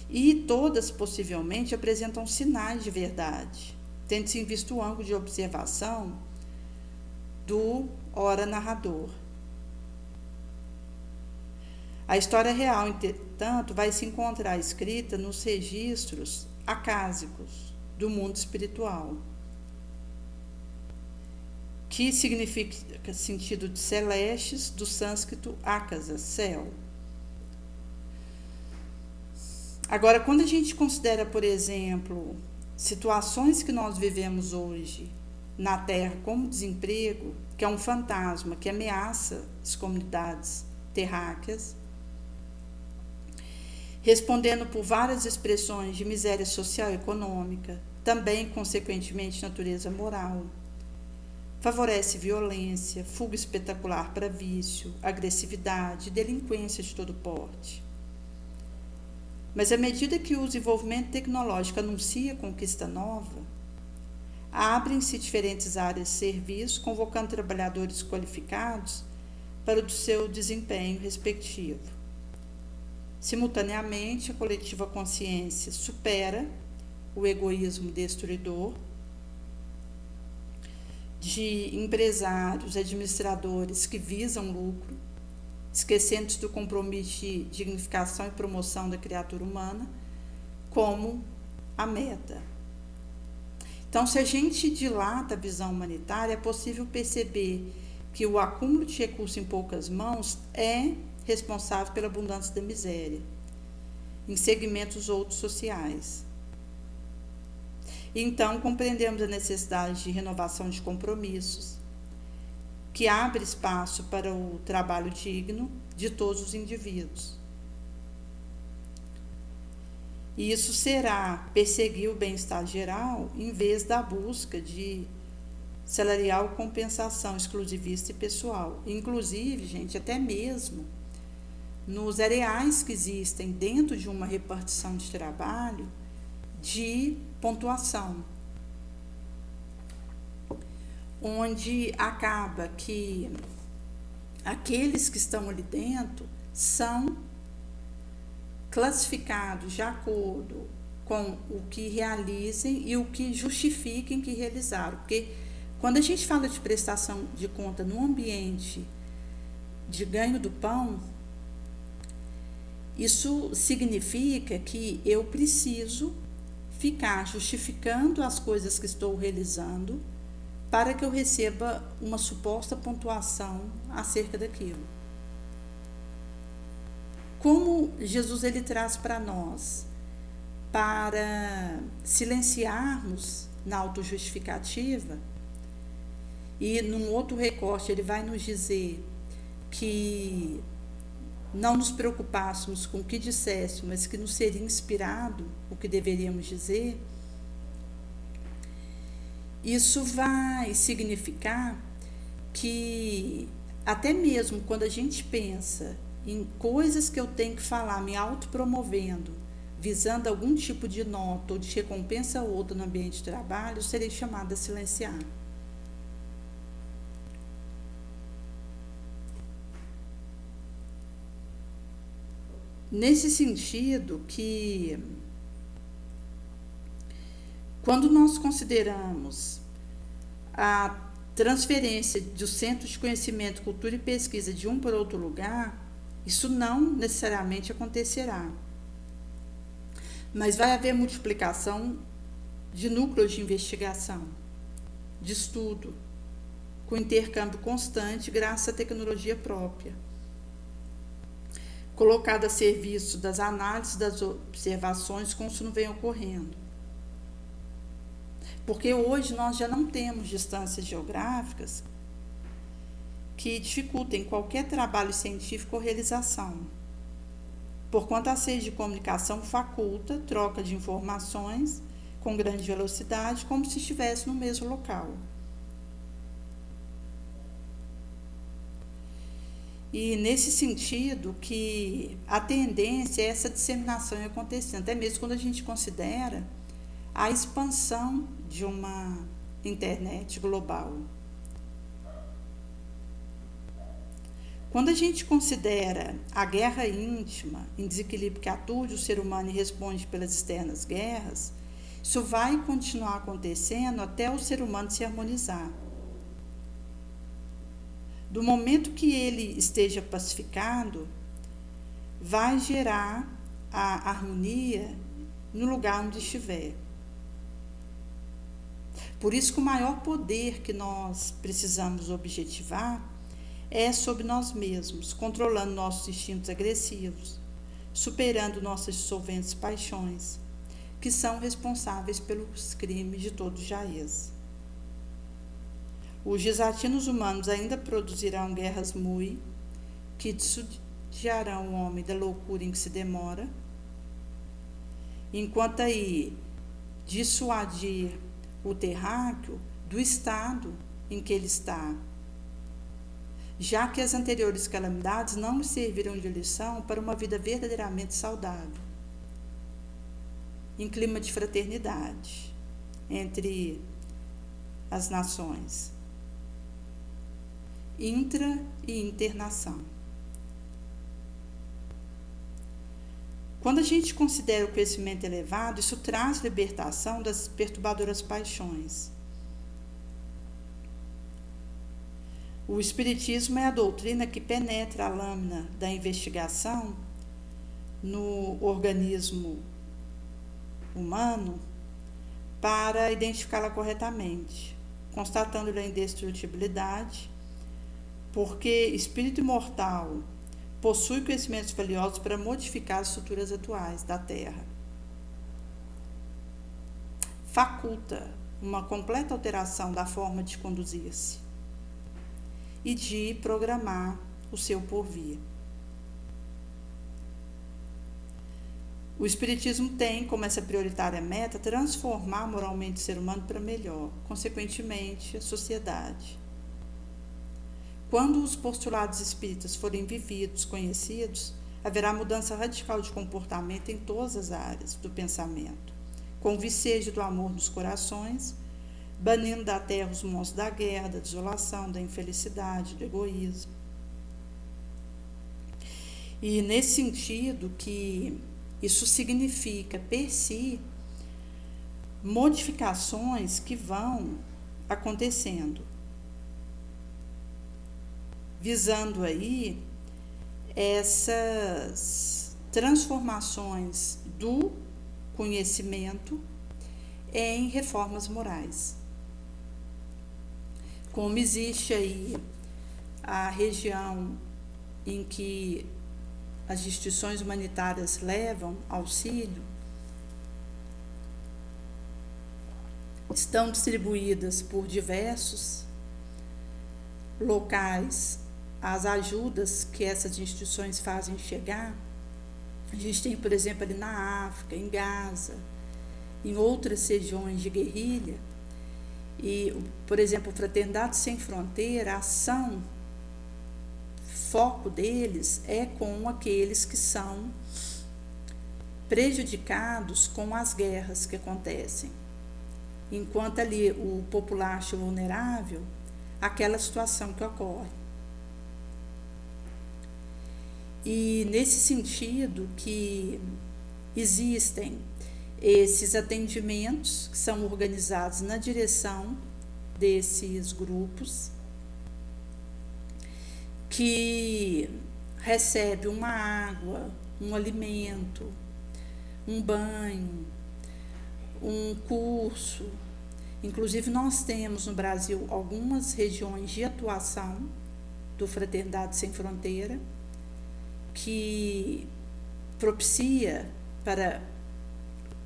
e todas possivelmente apresentam sinais de verdade, tendo-se em vista o ângulo de observação do ora narrador. A história real, entretanto, vai se encontrar escrita nos registros acásicos do mundo espiritual, que significa sentido de celestes, do sânscrito akasa, céu. Agora, quando a gente considera, por exemplo, situações que nós vivemos hoje na Terra, como desemprego, que é um fantasma que ameaça as comunidades terráqueas, respondendo por várias expressões de miséria social e econômica, também, consequentemente, natureza moral. Favorece violência, fuga espetacular para vício, agressividade, delinquência de todo porte. Mas à medida que o desenvolvimento tecnológico anuncia conquista nova, abrem-se diferentes áreas de serviço, convocando trabalhadores qualificados para o seu desempenho respectivo. Simultaneamente, a coletiva consciência supera o egoísmo destruidor de empresários, administradores que visam lucro, esquecendo-se do compromisso de dignificação e promoção da criatura humana como a meta. Então, se a gente dilata a visão humanitária, é possível perceber que o acúmulo de recursos em poucas mãos é responsável pela abundância da miséria em segmentos outros sociais. Então, compreendemos a necessidade de renovação de compromissos, que abre espaço para o trabalho digno de todos os indivíduos. E isso será perseguir o bem-estar geral em vez da busca de salarial compensação exclusivista e pessoal. Inclusive, gente, até mesmo nos areais que existem dentro de uma repartição de trabalho de pontuação, onde acaba que aqueles que estão ali dentro são classificados de acordo com o que realizem e o que justifiquem que realizaram. Porque quando a gente fala de prestação de conta no ambiente de ganho do pão, isso significa que eu preciso ficar justificando as coisas que estou realizando para que eu receba uma suposta pontuação acerca daquilo. Como Jesus ele traz para nós, para silenciarmos na autojustificativa, e num outro recorte ele vai nos dizer que não nos preocupássemos com o que disséssemos, mas que nos seria inspirado o que deveríamos dizer, isso vai significar que até mesmo quando a gente pensa em coisas que eu tenho que falar, me autopromovendo, visando algum tipo de nota ou de recompensa ou outra no ambiente de trabalho, eu serei chamada a silenciar. Nesse sentido que Quando nós consideramos a transferência do centro de conhecimento, cultura e pesquisa de um para outro lugar, isso não necessariamente acontecerá. Mas vai haver multiplicação de núcleos de investigação, de estudo, com intercâmbio constante graças à tecnologia própria, colocada a serviço das análises, das observações, como isso não vem ocorrendo. Porque hoje nós já não temos distâncias geográficas que dificultem qualquer trabalho científico ou realização, porquanto a rede de comunicação faculta troca de informações com grande velocidade, como se estivesse no mesmo local. E nesse sentido que a tendência é essa disseminação acontecendo, até mesmo quando a gente considera a expansão de uma internet global. Quando a gente considera a guerra íntima em desequilíbrio que aturde o ser humano e responde pelas externas guerras, isso vai continuar acontecendo até o ser humano se harmonizar. Do momento que ele esteja pacificado, vai gerar a harmonia no lugar onde estiver. Por isso que o maior poder que nós precisamos objetivar é sobre nós mesmos, controlando nossos instintos agressivos, superando nossas dissolventes paixões, que são responsáveis pelos crimes de todo jaez. Os desatinos humanos ainda produzirão guerras que dissuadirão o homem da loucura em que se demora, enquanto aí dissuadir o terráqueo do estado em que ele está, já que as anteriores calamidades não lhe serviram de lição para uma vida verdadeiramente saudável, em clima de fraternidade entre as nações, intra e internação. Quando a gente considera o conhecimento elevado, isso traz libertação das perturbadoras paixões. O Espiritismo é a doutrina que penetra a lâmina da investigação no organismo humano para identificá-la corretamente, constatando-lhe a indestrutibilidade, porque espírito imortal possui conhecimentos valiosos para modificar as estruturas atuais da Terra. Faculta uma completa alteração da forma de conduzir-se e de programar o seu porvir. O Espiritismo tem como essa prioritária meta transformar moralmente o ser humano para melhor, consequentemente a sociedade. Quando os postulados espíritas forem vividos, conhecidos, haverá mudança radical de comportamento em todas as áreas do pensamento, com o vicejo do amor nos corações, banindo da terra os monstros da guerra, da desolação, da infelicidade, do egoísmo. E nesse sentido que isso significa, per si, modificações que vão acontecendo, visando aí essas transformações do conhecimento em reformas morais. Como existe aí a região em que as instituições humanitárias levam auxílio, estão distribuídas por diversos locais as ajudas que essas instituições fazem chegar. A gente tem, por exemplo, ali na África, em Gaza, em outras regiões de guerrilha, e, por exemplo, Fraternidade Sem Fronteira, a ação, foco deles é com aqueles que são prejudicados com as guerras que acontecem, enquanto ali o populacho vulnerável, aquela situação que ocorre. E nesse sentido que existem esses atendimentos que são organizados na direção desses grupos, que recebe uma água, um alimento, um banho, um curso. Inclusive, nós temos no Brasil algumas regiões de atuação do Fraternidade Sem Fronteira, que propicia para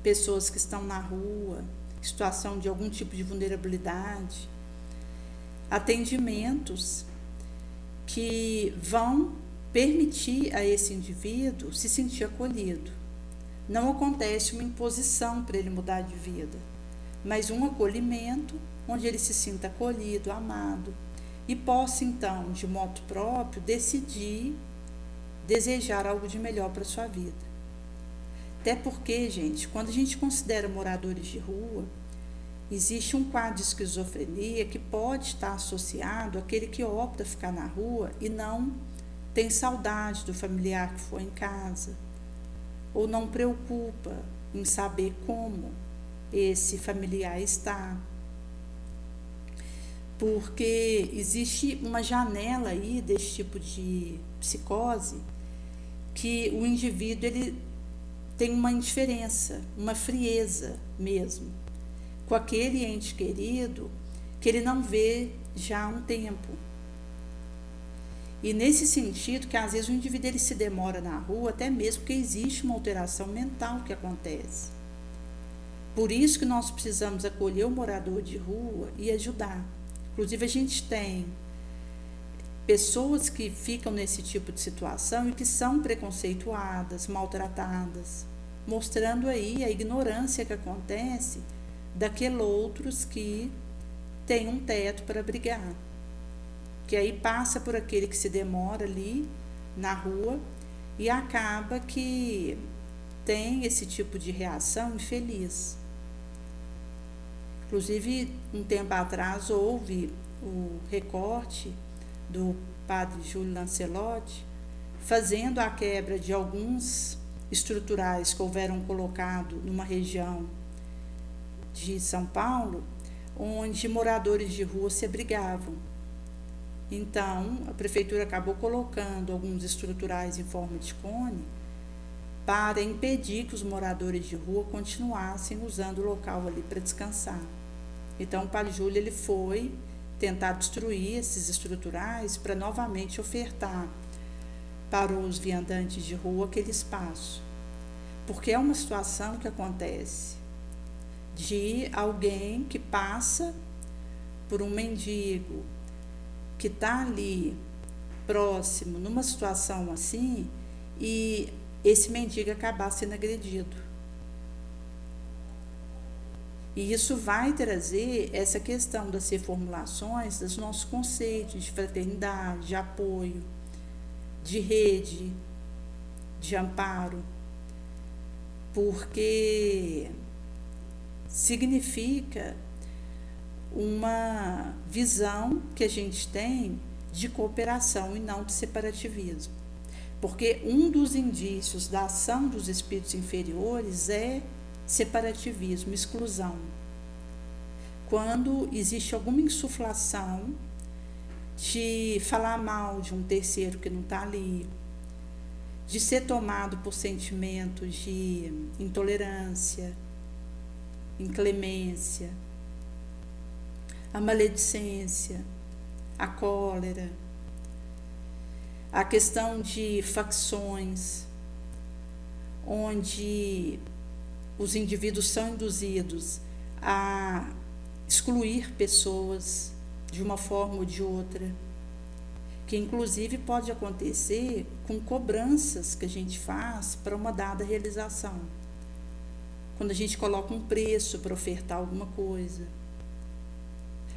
pessoas que estão na rua, em situação de algum tipo de vulnerabilidade, atendimentos que vão permitir a esse indivíduo se sentir acolhido. Não acontece uma imposição para ele mudar de vida, mas um acolhimento onde ele se sinta acolhido, amado, e possa então, de modo próprio, decidir desejar algo de melhor para a sua vida. Até porque, gente, quando a gente considera moradores de rua, existe um quadro de esquizofrenia que pode estar associado àquele que opta ficar na rua e não tem saudade do familiar que foi em casa, ou não preocupa em saber como esse familiar está. Porque existe uma janela aí desse tipo de psicose que o indivíduo ele tem uma indiferença, uma frieza mesmo, com aquele ente querido que ele não vê já há um tempo. E nesse sentido que às vezes o indivíduo ele se demora na rua, até mesmo porque existe uma alteração mental que acontece. Por isso que nós precisamos acolher o morador de rua e ajudar. Inclusive a gente tem pessoas que ficam nesse tipo de situação e que são preconceituadas, maltratadas, mostrando aí a ignorância que acontece daqueles outros que têm um teto para abrigar. Que aí passa por aquele que se demora ali na rua e acaba que tem esse tipo de reação infeliz. Inclusive, um tempo atrás houve o recorte do padre Júlio Lancelotti fazendo a quebra de alguns estruturais que houveram colocado numa região de São Paulo, onde moradores de rua se abrigavam. Então, a prefeitura acabou colocando alguns estruturais em forma de cone para impedir que os moradores de rua continuassem usando o local ali para descansar. Então, o padre Júlio ele foi tentar destruir esses estruturais para novamente ofertar para os viandantes de rua aquele espaço. Porque é uma situação que acontece de alguém que passa por um mendigo que está ali próximo, numa situação assim, e esse mendigo acabar sendo agredido. E isso vai trazer essa questão das reformulações dos nossos conceitos de fraternidade, de apoio, de rede, de amparo, porque significa uma visão que a gente tem de cooperação e não de separativismo. Porque um dos indícios da ação dos espíritos inferiores é separativismo, exclusão. Quando existe alguma insuflação de falar mal de um terceiro que não está ali, de ser tomado por sentimentos de intolerância, inclemência, a maledicência, a cólera, a questão de facções, onde os indivíduos são induzidos a excluir pessoas de uma forma ou de outra, que inclusive pode acontecer com cobranças que a gente faz para uma dada realização. Quando a gente coloca um preço para ofertar alguma coisa.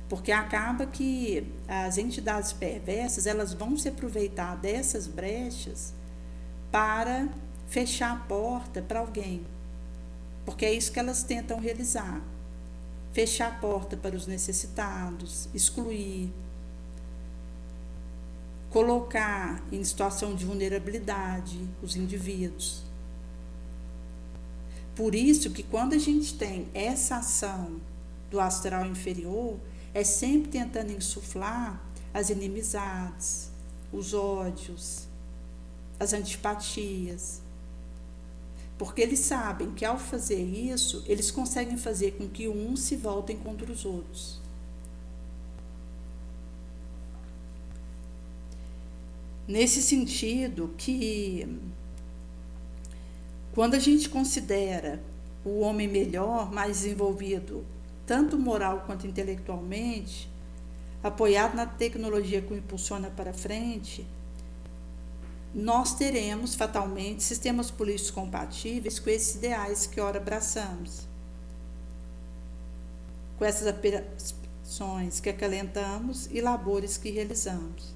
Porque acaba que as entidades perversas, elas vão se aproveitar dessas brechas para fechar a porta para alguém. Porque é isso que elas tentam realizar. Fechar a porta para os necessitados, excluir, colocar em situação de vulnerabilidade os indivíduos. Por isso que quando a gente tem essa ação do astral inferior, é sempre tentando insuflar as inimizades, os ódios, as antipatias. Porque eles sabem que ao fazer isso, eles conseguem fazer com que uns se voltem contra os outros. Nesse sentido que, quando a gente considera o homem melhor, mais desenvolvido, tanto moral quanto intelectualmente, apoiado na tecnologia que o impulsiona para frente, nós teremos fatalmente sistemas políticos compatíveis com esses ideais que ora abraçamos, com essas aspirações que acalentamos e labores que realizamos.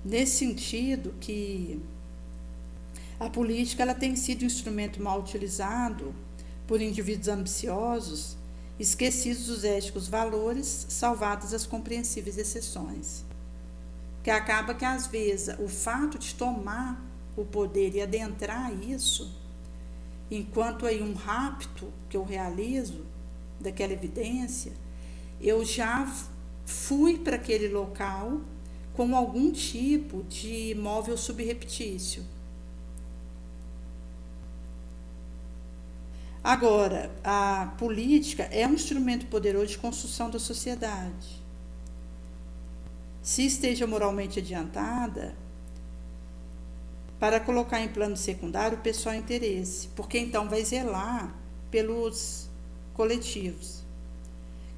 Nesse sentido que a política ela tem sido um instrumento mal utilizado por indivíduos ambiciosos, esquecidos dos éticos valores, salvadas as compreensíveis exceções. Que acaba que, às vezes, o fato de tomar o poder e adentrar isso, enquanto aí um rapto que eu realizo daquela evidência, eu já fui para aquele local com algum tipo de móvel subreptício. Agora, a política é um instrumento poderoso de construção da sociedade. Se esteja moralmente adiantada, para colocar em plano secundário o pessoal interesse, porque então vai zelar pelos coletivos,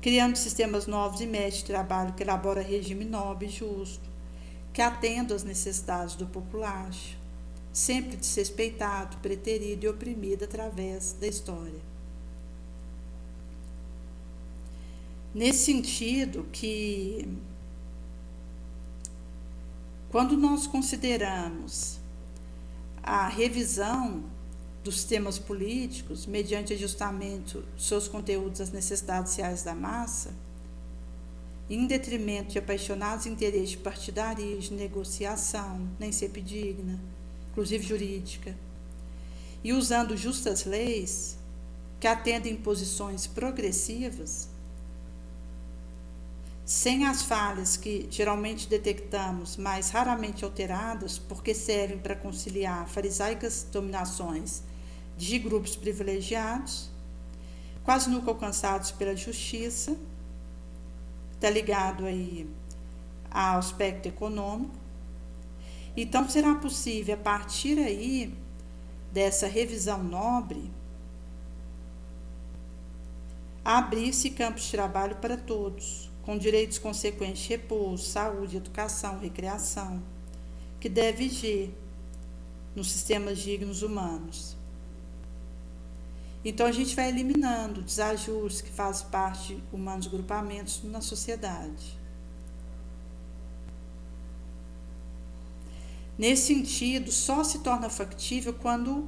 criando sistemas novos e métodos de trabalho que elabora regime nobre e justo, que atenda às necessidades do populacho, sempre desrespeitado, preterido e oprimido através da história. Nesse sentido que, quando nós consideramos a revisão dos sistemas políticos, mediante ajustamento de seus conteúdos às necessidades reais da massa, em detrimento de apaixonados interesses de partidarismo, negociação, nem sempre digna, inclusive jurídica, e usando justas leis que atendem posições progressivas, sem as falhas que geralmente detectamos, mas raramente alteradas, porque servem para conciliar farisaicas dominações de grupos privilegiados, quase nunca alcançados pela justiça, está ligado aí ao aspecto econômico. Então, será possível, a partir aí dessa revisão nobre, abrir-se campos de trabalho para todos, com direitos consequentes de repouso, saúde, educação, recreação, que deve viger nos sistemas dignos humanos. Então, a gente vai eliminando desajustes que fazem parte de humanos grupamentos na sociedade. Nesse sentido, só se torna factível quando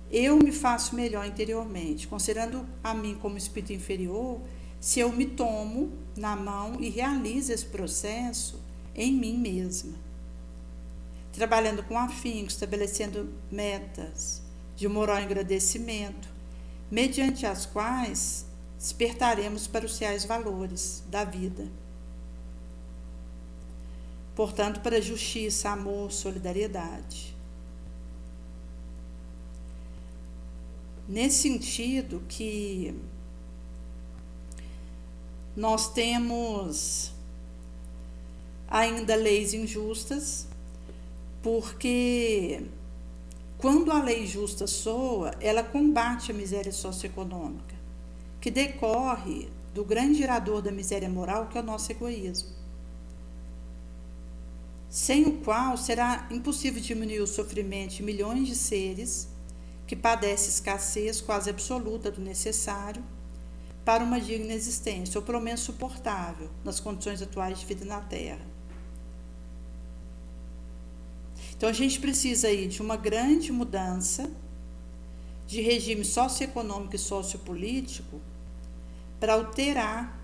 eu me faço melhor interiormente, considerando a mim como espírito inferior, se eu me tomo na mão e realizo esse processo em mim mesma, trabalhando com afinco, estabelecendo metas de moral agradecimento, mediante as quais despertaremos para os reais valores da vida. Portanto, para justiça, amor, solidariedade. Nesse sentido que nós temos ainda leis injustas, porque quando a lei justa soa, ela combate a miséria socioeconômica, que decorre do grande gerador da miséria moral, que é o nosso egoísmo, sem o qual será impossível diminuir o sofrimento de milhões de seres que padecem escassez quase absoluta do necessário para uma digna existência, ou pelo menos suportável, nas condições atuais de vida na Terra. Então, a gente precisa aí de uma grande mudança de regime socioeconômico e sociopolítico para alterar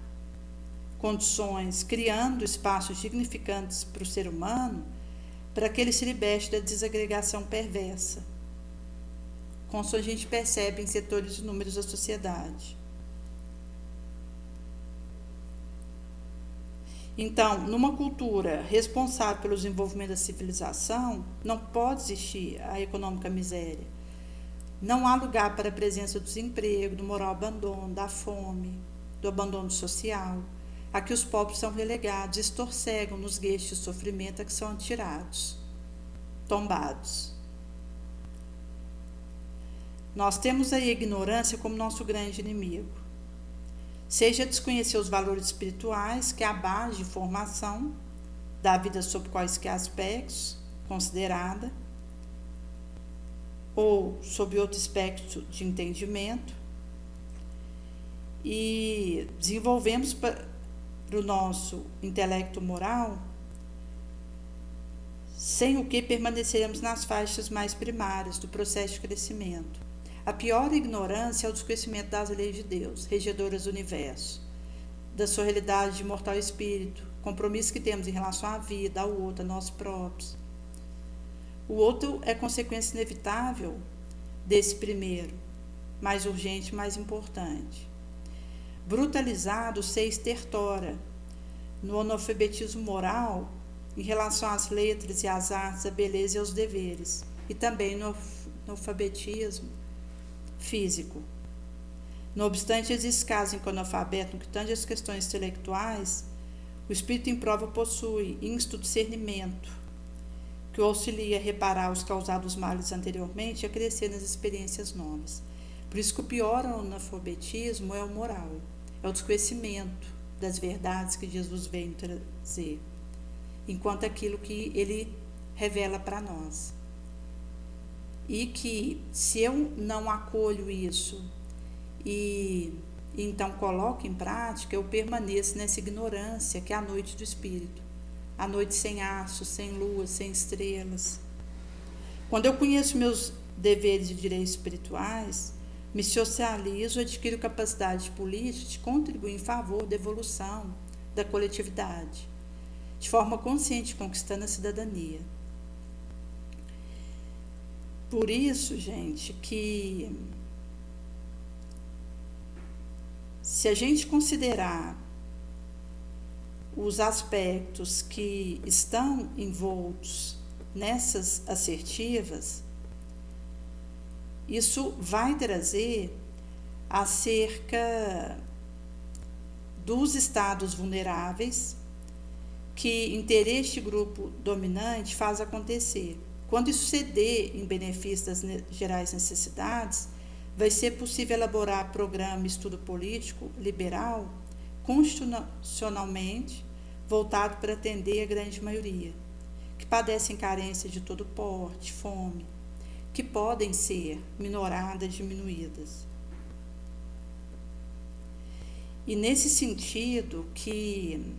condições, criando espaços dignificantes para o ser humano, para que ele se liberte da desagregação perversa. conforme a gente percebe em setores inúmeros da sociedade. Então, numa cultura responsável pelo desenvolvimento da civilização, não pode existir a econômica miséria. Não há lugar para a presença do desemprego, do moral abandono, da fome, do abandono social. Aqui os pobres são relegados, estorcegam nos gueixos de sofrimento a que são atirados, tombados. Nós temos aí a ignorância como nosso grande inimigo. Seja desconhecer os valores espirituais, que é a base de formação da vida sob quaisquer aspectos considerada, ou sob outro aspecto de entendimento, e desenvolvemos para o nosso intelecto moral, sem o que permaneceremos nas faixas mais primárias do processo de crescimento. A pior ignorância é o desconhecimento das leis de Deus, regedoras do universo, da sua realidade de imortal espírito, compromisso que temos em relação à vida, ao outro, a nós próprios. O outro é consequência inevitável desse primeiro, mais urgente, mais importante. Brutalizado, se estertora no analfabetismo moral em relação às letras e às artes, à beleza e aos deveres, e também no alfabetismo físico. Não obstante, existe casos em que o analfabeto, no que tange às questões intelectuais, o espírito em prova possui insto discernimento, que o auxilia a reparar os causados males anteriormente e a crescer nas experiências novas. Por isso que o pior analfabetismo é o moral, é o desconhecimento das verdades que Jesus veio trazer, enquanto aquilo que ele revela para nós. E que, se eu não acolho isso e então coloco em prática, eu permaneço nessa ignorância que é a noite do espírito, a noite sem astros, sem lua, sem estrelas. Quando eu conheço meus deveres e direitos espirituais, me socializo, adquiro capacidade política de contribuir em favor da evolução da coletividade, de forma consciente, conquistando a cidadania. Por isso, gente, que se a gente considerar os aspectos que estão envoltos nessas assertivas, isso vai trazer acerca dos estados vulneráveis que interesse grupo dominante faz acontecer. Quando isso ceder em benefício das gerais necessidades, vai ser possível elaborar programa e estudo político liberal, constitucionalmente voltado para atender a grande maioria, que padecem carência de todo porte, fome, que podem ser minoradas, diminuídas. E nesse sentido que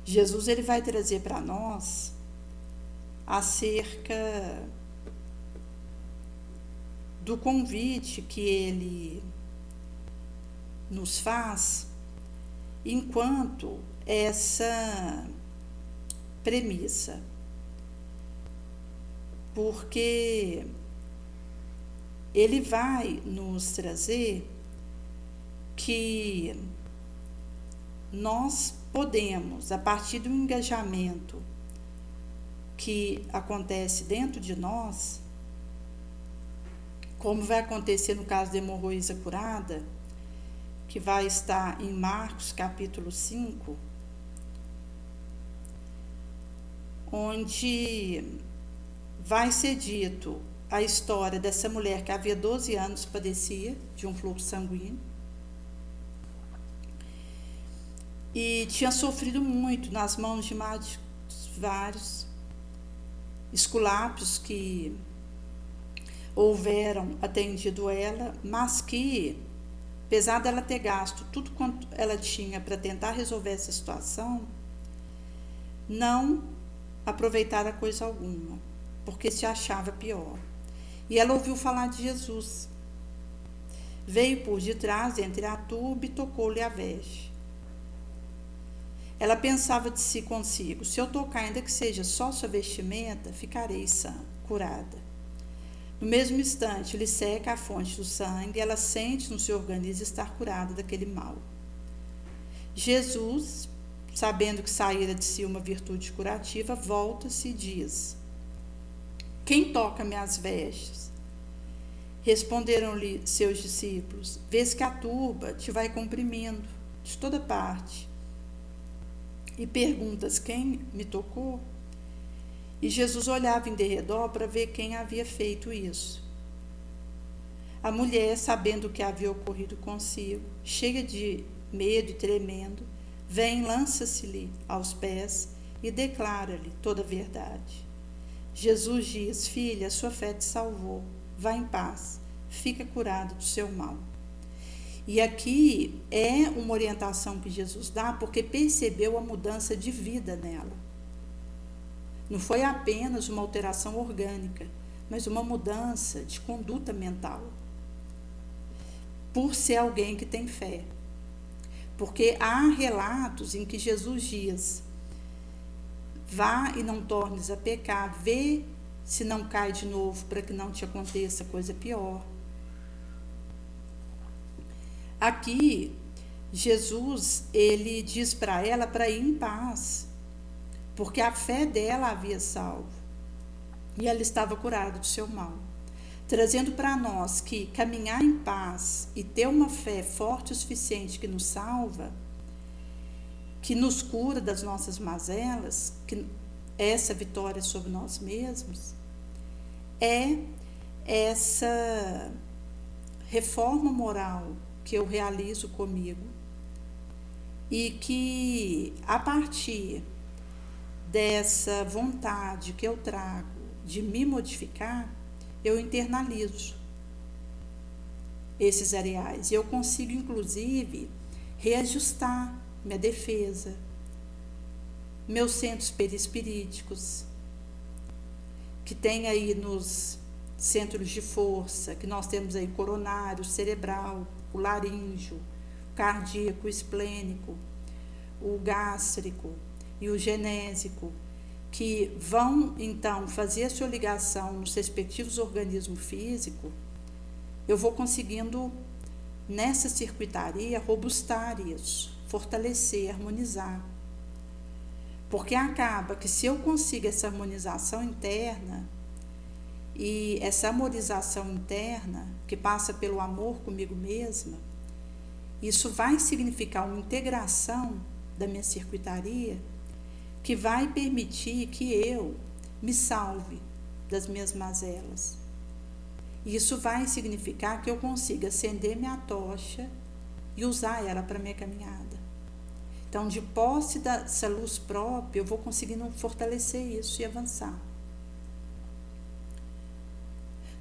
Jesus ele vai trazer para nós acerca do convite que ele nos faz enquanto essa premissa, porque ele vai nos trazer que nós podemos, a partir do engajamento que acontece dentro de nós, como vai acontecer no caso da hemorroísa curada, que vai estar em Marcos capítulo 5, onde vai ser dito a história dessa mulher que havia 12 anos padecia de um fluxo sanguíneo e tinha sofrido muito nas mãos de vários esculápios que houveram atendido ela, mas que, apesar dela ter gasto tudo quanto ela tinha para tentar resolver essa situação, não aproveitara coisa alguma, porque se achava pior. E ela ouviu falar de Jesus. Veio por detrás, entre a turba, e tocou-lhe a veste. Ela pensava de si consigo: se eu tocar, ainda que seja só sua vestimenta, ficarei sã, curada. No mesmo instante, lhe seca a fonte do sangue e ela sente no seu organismo estar curada daquele mal. Jesus, sabendo que saíra de si uma virtude curativa, volta-se e diz: quem toca minhas vestes? Responderam-lhe seus discípulos: vês que a turba te vai comprimindo de toda parte e perguntas: quem me tocou? E Jesus olhava em derredor para ver quem havia feito isso. A mulher, sabendo o que havia ocorrido consigo, cheia de medo e tremendo, vem, lança-se-lhe aos pés e declara-lhe toda a verdade. Jesus diz: filha, a sua fé te salvou, vá em paz, fica curada do seu mal. E aqui é uma orientação que Jesus dá porque percebeu a mudança de vida nela. Não foi apenas uma alteração orgânica, mas uma mudança de conduta mental. Por ser alguém que tem fé. Porque há relatos em que Jesus diz: vá e não tornes a pecar, vê se não cai de novo para que não te aconteça coisa pior. Aqui, Jesus, ele diz para ela para ir em paz, porque a fé dela havia salvo e ela estava curada do seu mal, trazendo para nós que caminhar em paz e ter uma fé forte o suficiente que nos salva, que nos cura das nossas mazelas, que essa vitória sobre nós mesmos, é essa reforma moral que eu realizo comigo e que, a partir dessa vontade que eu trago de me modificar, eu internalizo esses areais e eu consigo, inclusive, reajustar minha defesa, meus centros perispiríticos, que tem aí nos centros de força, que nós temos aí coronário, cerebral, o laríngeo, o cardíaco, o esplênico, o gástrico e o genésico, que vão então fazer a sua ligação nos respectivos organismos físicos. Eu vou conseguindo nessa circuitaria robustar isso, fortalecer, harmonizar. Porque acaba que se eu consigo essa harmonização interna, e essa harmonização interna, que passa pelo amor comigo mesma, isso vai significar uma integração da minha circuitaria, que vai permitir que eu me salve das minhas mazelas. Isso vai significar que eu consiga acender minha tocha e usar ela para minha caminhada. Então, de posse dessa luz própria, eu vou conseguindo fortalecer isso e avançar.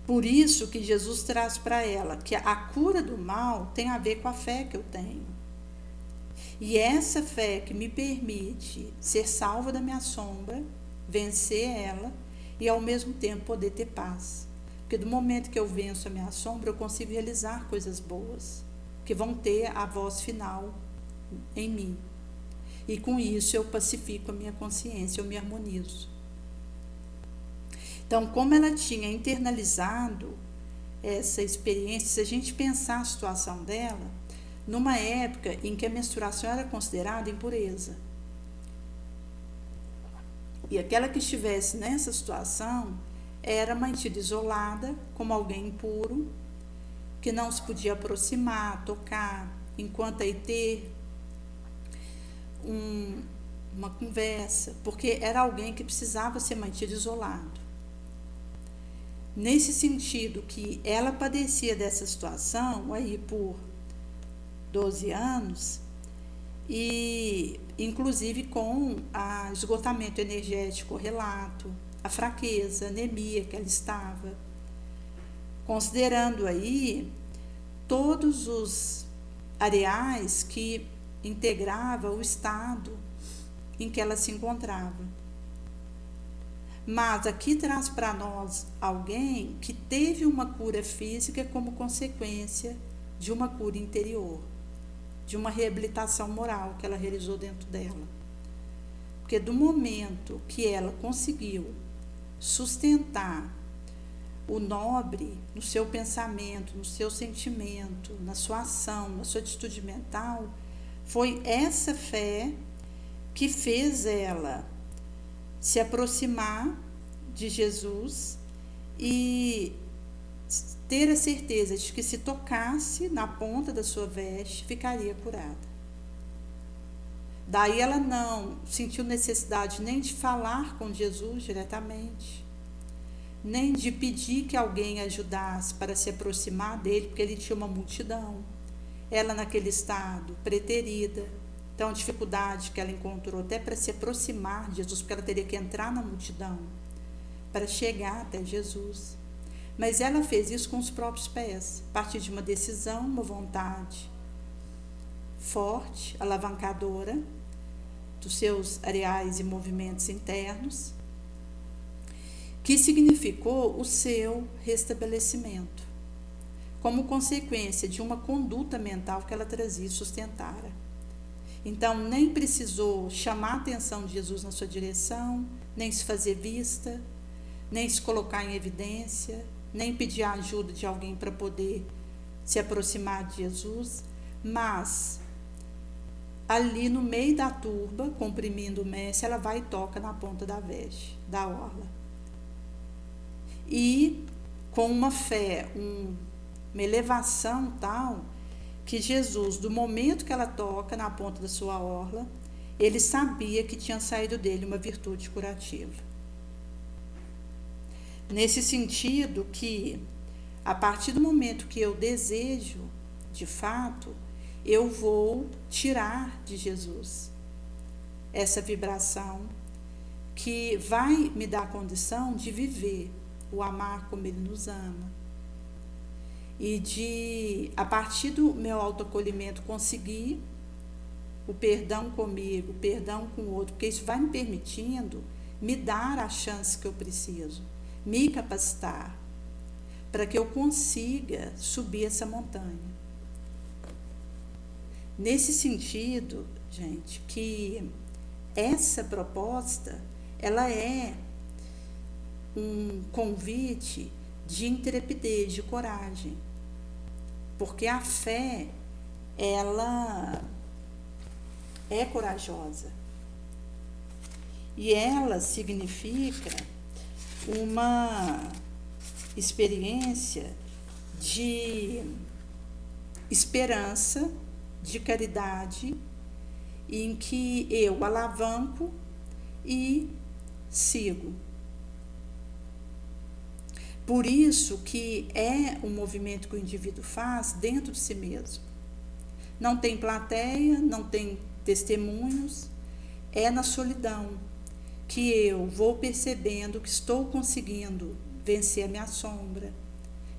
Por isso que Jesus traz para ela que a cura do mal tem a ver com a fé que eu tenho. E essa fé que me permite ser salva da minha sombra, vencer ela e ao mesmo tempo poder ter paz. Porque do momento que eu venço a minha sombra, eu consigo realizar coisas boas, que vão ter a voz final em mim. E com isso eu pacifico a minha consciência, eu me harmonizo. Então, como ela tinha internalizado essa experiência, se a gente pensar a situação dela, numa época em que a menstruação era considerada impureza. E aquela que estivesse nessa situação era mantida isolada como alguém impuro, que não se podia aproximar, tocar, enquanto aí ter uma conversa, porque era alguém que precisava ser mantido isolado. Nesse sentido que ela padecia dessa situação aí por 12 anos, e inclusive com o esgotamento energético relato, a fraqueza, a anemia que ela estava, considerando aí todos os areais que integrava o estado em que ela se encontrava. Mas aqui traz para nós alguém que teve uma cura física como consequência de uma cura interior, de uma reabilitação moral que ela realizou dentro dela. Porque do momento que ela conseguiu sustentar o nobre no seu pensamento, no seu sentimento, na sua ação, na sua atitude mental, foi essa fé que fez ela se aproximar de Jesus e ter a certeza de que se tocasse na ponta da sua veste, ficaria curada. Daí ela não sentiu necessidade nem de falar com Jesus diretamente, nem de pedir que alguém ajudasse para se aproximar dele, porque ele tinha uma multidão. Ela naquele estado, preterida, então a dificuldade que ela encontrou até para se aproximar de Jesus, porque ela teria que entrar na multidão para chegar até Jesus. Mas ela fez isso com os próprios pés, a partir de uma decisão, uma vontade forte, alavancadora dos seus areais e movimentos internos, que significou o seu restabelecimento, como consequência de uma conduta mental que ela trazia e sustentara. Então, nem precisou chamar a atenção de Jesus na sua direção, nem se fazer vista, nem se colocar em evidência, nem pedir a ajuda de alguém para poder se aproximar de Jesus, mas ali no meio da turba, comprimindo o mestre, ela vai e toca na ponta da veste, da orla. E com uma fé, uma elevação tal, que Jesus, do momento que ela toca na ponta da sua orla, ele sabia que tinha saído dele uma virtude curativa. Nesse sentido que, a partir do momento que eu desejo, de fato, eu vou tirar de Jesus essa vibração que vai me dar a condição de viver o amar como Ele nos ama. E de, a partir do meu autoacolhimento, conseguir o perdão comigo, o perdão com o outro, porque isso vai me permitindo me dar a chance que eu preciso, me capacitar, para que eu consiga subir essa montanha. Nesse sentido, gente, que essa proposta, ela é um convite de intrepidez, de coragem, porque a fé, ela é corajosa e ela significa uma experiência de esperança, de caridade, em que eu alavanco e sigo. Por isso que é um movimento que o indivíduo faz dentro de si mesmo. Não tem plateia, não tem testemunhos, é na solidão que eu vou percebendo que estou conseguindo vencer a minha sombra,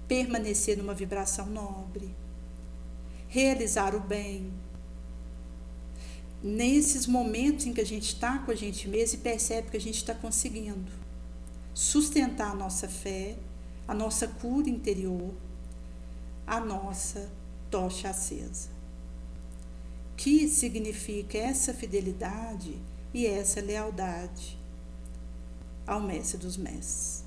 permanecer numa vibração nobre, realizar o bem. Nesses momentos em que a gente está com a gente mesmo e percebe que a gente está conseguindo sustentar a nossa fé, a nossa cura interior, a nossa tocha acesa. Que significa essa fidelidade e essa lealdade ao Mestre dos Mestres.